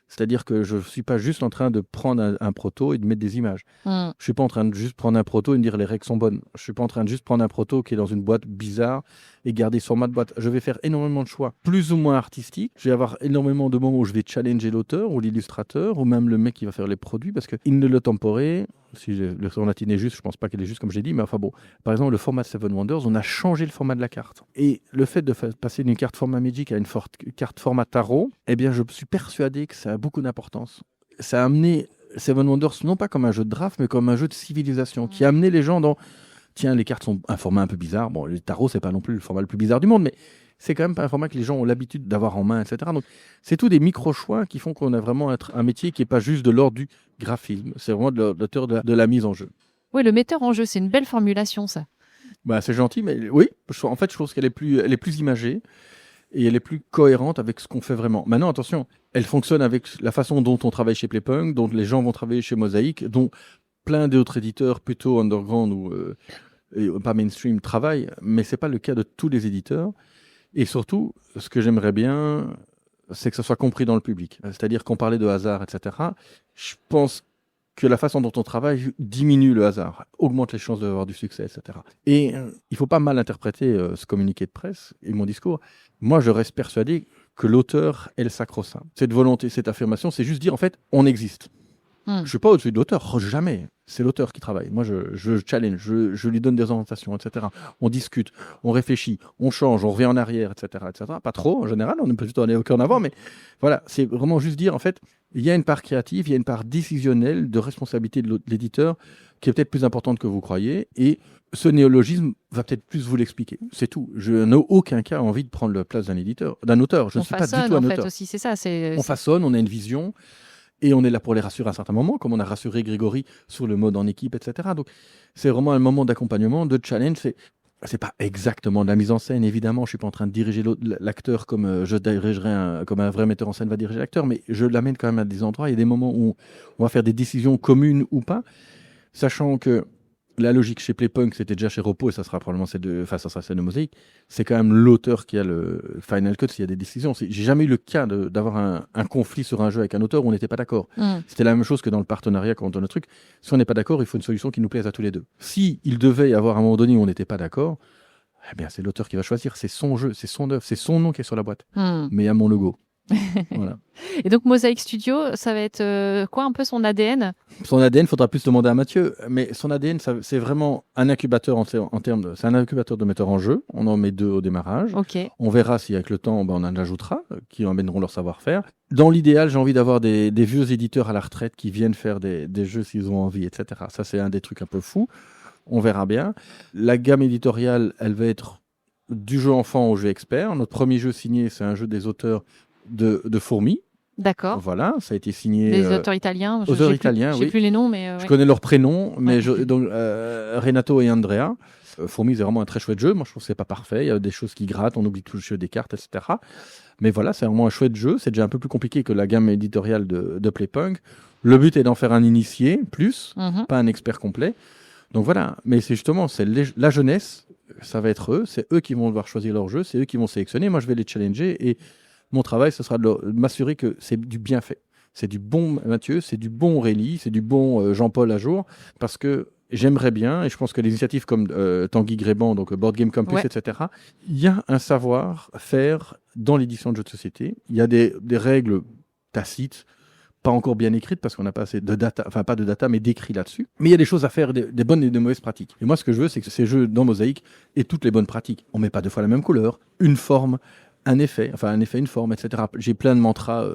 C'est-à-dire que je ne suis pas juste en train de prendre un proto et de mettre des images. Je ne suis pas en train de juste prendre un proto et me dire les règles sont bonnes. Je ne suis pas en train de juste prendre un proto qui est dans une boîte bizarre et garder ce format de boîte. Je vais faire énormément de choix, plus ou moins artistiques. Je vais avoir énormément de moments où je vais challenger l'auteur ou l'illustrateur ou même le mec qui va faire les produits parce qu'il ne le temporé, si le son latin est juste, je ne pense pas qu'il est juste comme j'ai dit, mais enfin bon. Par exemple, le format Seven Wonders, on a changé le format de la carte. Et le fait de passer d'une carte format Magic à une carte format tarot, eh bien, je suis persuadé que ça a beaucoup d'importance. Ça a amené Seven Wonders non pas comme un jeu de draft, mais comme un jeu de civilisation qui a amené les gens dans... Tiens, les cartes sont un format un peu bizarre. Bon, les tarots, c'est pas non plus le format le plus bizarre du monde, mais c'est quand même pas un format que les gens ont l'habitude d'avoir en main, etc. Donc, c'est tous des micro-choix qui font qu'on a vraiment un métier qui n'est pas juste de l'ordre du graphisme. C'est vraiment de l'auteur de la mise en jeu. Oui, le metteur en jeu, c'est une belle formulation, ça. C'est gentil, mais oui, en fait, je trouve qu'elle est plus imagée et elle est plus cohérente avec ce qu'on fait vraiment. Maintenant, attention, elle fonctionne avec la façon dont on travaille chez Playpunk, dont les gens vont travailler chez Mosaic, dont plein d'autres éditeurs plutôt underground ou pas mainstream travaillent, mais c'est pas le cas de tous les éditeurs. Et surtout, ce que j'aimerais bien, c'est que ça soit compris dans le public. C'est-à-dire qu'on parlait de hasard, etc. Je pense que la façon dont on travaille diminue le hasard, augmente les chances d'avoir du succès, etc. Et il ne faut pas mal interpréter ce communiqué de presse et mon discours. Moi, je reste persuadé que l'auteur est le sacro-saint. Cette volonté, cette affirmation, c'est juste dire, en fait, on existe. Je ne suis pas au-dessus de l'auteur, jamais. C'est l'auteur qui travaille. Moi, je challenge, je lui donne des orientations, etc. On discute, on réfléchit, on change, on revient en arrière, etc. etc. Pas trop, en général, on peut plutôt aller en avant, mais voilà, c'est vraiment juste dire, en fait, il y a une part créative, il y a une part décisionnelle de responsabilité de l'éditeur qui est peut-être plus importante que vous croyez, et ce néologisme va peut-être plus vous l'expliquer. C'est tout. Je n'ai aucun cas envie de prendre la place d'un auteur. Je ne suis pas du tout un auteur. Aussi, c'est ça. On façonne, on a une vision. Et on est là pour les rassurer à un certain moment, comme on a rassuré Grégory sur le mode en équipe, etc. Donc, c'est vraiment un moment d'accompagnement, de challenge. C'est pas exactement de la mise en scène, évidemment. Je suis pas en train de diriger l'acteur comme je dirigerais comme un vrai metteur en scène va diriger l'acteur, mais je l'amène quand même à des endroits. Il y a des moments où on va faire des décisions communes ou pas, sachant que la logique chez Playpunk, c'était déjà chez Repo, et ça sera probablement ça sera celle de Mosaic. C'est quand même l'auteur qui a le final cut s'il y a des décisions. J'ai jamais eu le cas d'avoir un conflit sur un jeu avec un auteur où on n'était pas d'accord. C'était la même chose que dans le partenariat quand on donne un truc. Si on n'est pas d'accord, il faut une solution qui nous plaise à tous les deux. Si il devait y avoir un moment donné où on n'était pas d'accord, eh bien c'est l'auteur qui va choisir. C'est son jeu, c'est son œuvre, c'est son nom qui est sur la boîte. Mais il y a mon logo. Voilà. Et donc Mosaic Studio, ça va être quoi un peu son ADN? Son ADN, il faudra plus demander à Mathieu, mais son ADN, c'est vraiment un incubateur c'est un incubateur de metteurs en jeu. On en met 2 au démarrage. Okay. On verra si avec le temps, on en ajoutera, qui emmèneront leur savoir-faire. Dans l'idéal, j'ai envie d'avoir des vieux éditeurs à la retraite qui viennent faire des jeux s'ils ont envie, etc. Ça, c'est un des trucs un peu fous. On verra bien. La gamme éditoriale, elle va être du jeu enfant au jeu expert. Notre premier jeu signé, c'est un jeu des auteurs de Fourmis. D'accord. Voilà, ça a été signé. Des auteurs italiens. Auteurs italiens, Je sais oui. plus les noms, mais. Je Ouais. connais leurs prénoms, mais Ouais. donc, Renato et Andrea. Fourmi, c'est vraiment un très chouette jeu. Moi, je trouve que c'est pas parfait. Il y a des choses qui grattent, on oublie tout le jeu des cartes, etc. Mais voilà, c'est vraiment un chouette jeu. C'est déjà un peu plus compliqué que la gamme éditoriale de Playpunk. Le but est d'en faire un initié, plus, pas un expert complet. Donc voilà, mais c'est justement la jeunesse, ça va être eux. C'est eux qui vont devoir choisir leur jeu, c'est eux qui vont sélectionner. Moi, je vais les challenger et mon travail, ce sera de m'assurer que c'est du bien fait. C'est du bon Mathieu, c'est du bon Aurélie, c'est du bon Jean-Paul à jour, parce que j'aimerais bien, et je pense que les initiatives comme Tanguy Gréban, donc Board Game Campus, etc., il y a un savoir-faire dans l'édition de jeux de société. Il y a des règles tacites, pas encore bien écrites, parce qu'on n'a pas assez de data, enfin pas de data, mais d'écrit là-dessus. Mais il y a des choses à faire, des bonnes et des mauvaises pratiques. Et moi, ce que je veux, c'est que ces jeux dans Mosaïque aient toutes les bonnes pratiques. On met pas deux fois la même couleur, une forme, un effet, une forme, etc. J'ai plein de mantras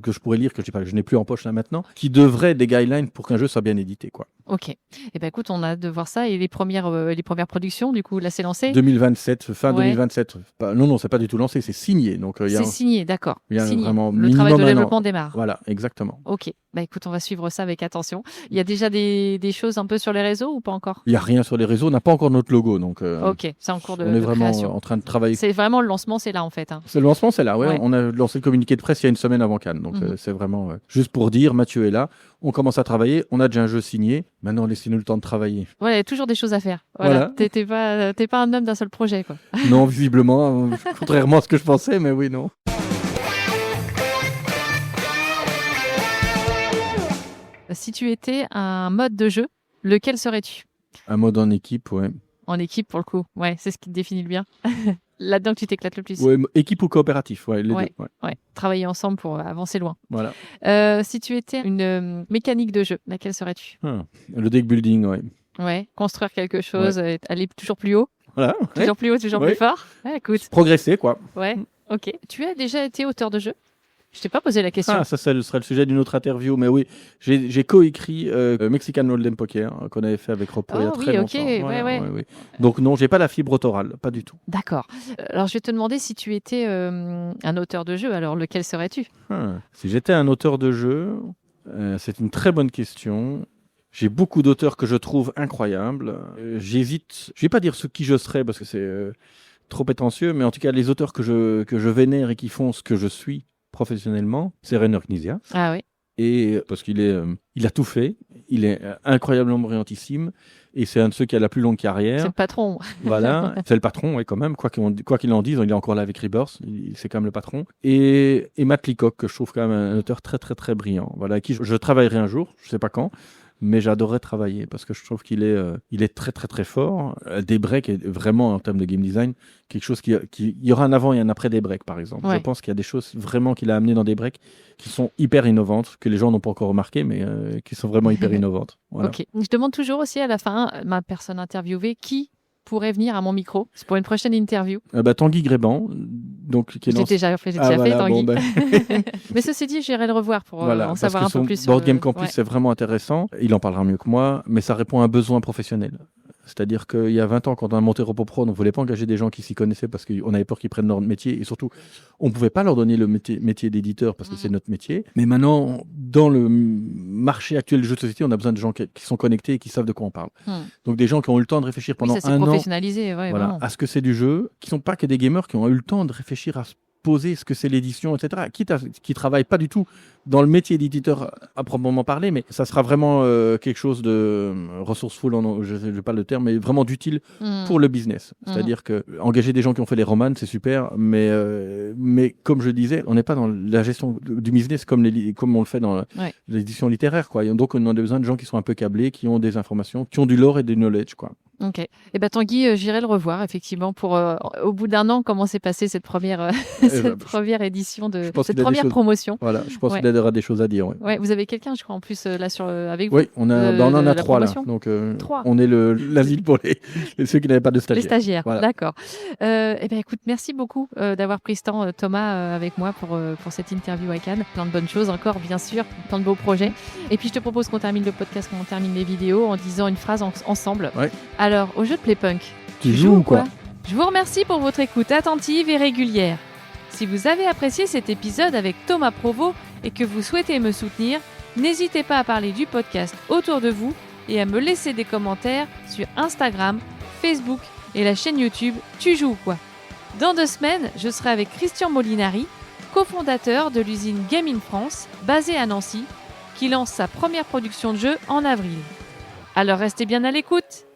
que je pourrais lire, que je n'ai plus en poche là maintenant, qui devraient être des guidelines pour qu'un jeu soit bien édité, quoi. Ok. Eh ben écoute, on a hâte de voir ça. Et les premières productions, du coup, là, c'est lancé 2027, fin 2027. Non, c'est pas du tout lancé, c'est signé. Donc, c'est signé, d'accord. Il y a signé. vraiment le travail de développement démarre. Voilà, exactement. Ok. Bah écoute, on va suivre ça avec attention. Il y a déjà des choses un peu sur les réseaux ou pas encore? Il n'y a rien sur les réseaux, on n'a pas encore notre logo. Donc, ok, c'est en cours de on est vraiment création. en train de travailler. C'est vraiment le lancement, c'est là en fait. Hein. C'est le lancement, c'est là. Ouais. Ouais. On a lancé le communiqué de presse il y a une semaine avant Cannes. Donc c'est vraiment juste pour dire, Mathieu est là, on commence à travailler, on a déjà un jeu signé. Maintenant, laissez-nous le temps de travailler. Ouais, il y a toujours des choses à faire. Voilà. T'es pas un homme d'un seul projet, quoi. Non, visiblement, contrairement à ce que je pensais, mais oui, non. Si tu étais un mode de jeu, lequel serais-tu? Un mode en équipe, ouais. En équipe, pour le coup. Ouais, c'est ce qui te définit le bien. Là-dedans que tu t'éclates le plus. Ouais, équipe ou coopératif, ouais, les deux. Ouais. Travailler ensemble pour avancer loin. Voilà. Si tu étais une mécanique de jeu, laquelle serais-tu? Le deck building, ouais. Ouais, construire quelque chose, aller toujours plus haut. Voilà. Toujours plus haut, toujours plus fort. Ouais, écoute. Progresser, quoi. Ouais, ok. Tu as déjà été auteur de jeu? Je t'ai pas posé la question. Ça serait le sujet d'une autre interview, mais oui, j'ai coécrit Mexican Hold'em Poker qu'on avait fait avec Repo il y a très longtemps. Ouais. Donc non, j'ai pas la fibre autorale, pas du tout. D'accord. Alors je vais te demander si tu étais un auteur de jeu, alors lequel serais-tu? Si j'étais un auteur de jeu, c'est une très bonne question. J'ai beaucoup d'auteurs que je trouve incroyables. J'hésite, je vais pas dire qui je serais parce que c'est trop prétentieux, mais en tout cas les auteurs que je vénère et qui font ce que je suis professionnellement, c'est Rainer Knizia. Ah oui. Et parce qu'il a tout fait, il est incroyablement brillantissime, et c'est un de ceux qui a la plus longue carrière. C'est le patron. Voilà, c'est le patron, oui, quand même, quoi qu'il en dise, il est encore là avec Rebirth, c'est quand même le patron. Et Matt Leacock, que je trouve quand même un auteur très très très brillant, voilà, avec qui je travaillerai un jour, je sais pas quand, mais j'adorerais travailler parce que je trouve qu'il est très très très fort. Daybreak est vraiment, en termes de game design, quelque chose il y aura un avant et un après Daybreak, par exemple. Ouais. Je pense qu'il y a des choses vraiment qu'il a amenées dans Daybreak qui sont hyper innovantes, que les gens n'ont pas encore remarqué, mais qui sont vraiment hyper innovantes. Voilà. Ok. Je demande toujours aussi à la fin, ma personne interviewée, qui pourrait venir à mon micro. C'est pour une prochaine interview. Tanguy Gréban. Donc, j'ai déjà fait, Tanguy. Bon, Mais ceci dit, j'irai le revoir pour en savoir un peu plus sur Board Game Campus, c'est vraiment intéressant. Il en parlera mieux que moi, mais ça répond à un besoin professionnel. C'est-à-dire qu'il y a 20 ans, quand on a monté RepoPro, on ne voulait pas engager des gens qui s'y connaissaient parce qu'on avait peur qu'ils prennent leur métier. Et surtout, on ne pouvait pas leur donner le métier d'éditeur parce que c'est notre métier. Mais maintenant, dans le marché actuel du jeu de société, on a besoin de gens qui sont connectés et qui savent de quoi on parle. Donc des gens qui ont eu le temps de réfléchir pendant un an professionnalisé, à ce que c'est du jeu, qui ne sont pas que des gamers, qui ont eu le temps de réfléchir à poser ce que c'est l'édition, etc. Qui travaillent pas du tout dans le métier d'éditeur à proprement parler, mais ça sera vraiment quelque chose de resourceful, je ne sais pas le terme, mais vraiment d'utile pour le business. C'est-à-dire que engager des gens qui ont fait les romans, c'est super, mais comme je disais, on n'est pas dans la gestion du business comme on le fait dans l'édition littéraire, quoi. Et donc on a besoin de gens qui sont un peu câblés, qui ont des informations, qui ont du lore et du knowledge, quoi. Ok. Et Tanguy, j'irai le revoir effectivement pour au bout d'un an comment s'est passée cette première première édition de cette première promotion. Voilà, je pense qu'il y aura des choses à dire. Ouais, vous avez quelqu'un, je crois, en plus là avec vous. Oui, on en a 3 là. Donc 3. On est l'asile pour ceux qui n'avaient pas de stagiaires. Les stagiaires, voilà. D'accord. Écoute, merci beaucoup d'avoir pris ce temps, Thomas, avec moi pour cette interview à Cannes. Plein de bonnes choses encore, bien sûr, plein de beaux projets. Et puis je te propose qu'on termine le podcast, qu'on termine les vidéos en disant une phrase ensemble. Ouais. Alors, au jeu de Playpunk, tu joues ou quoi? Je vous remercie pour votre écoute attentive et régulière. Si vous avez apprécié cet épisode avec Thomas Provost et que vous souhaitez me soutenir, n'hésitez pas à parler du podcast autour de vous et à me laisser des commentaires sur Instagram, Facebook et la chaîne YouTube Tu joues ou quoi. Dans 2 semaines, je serai avec Christian Molinari, cofondateur de l'usine Game in France, basée à Nancy, qui lance sa première production de jeu en avril. Alors restez bien à l'écoute!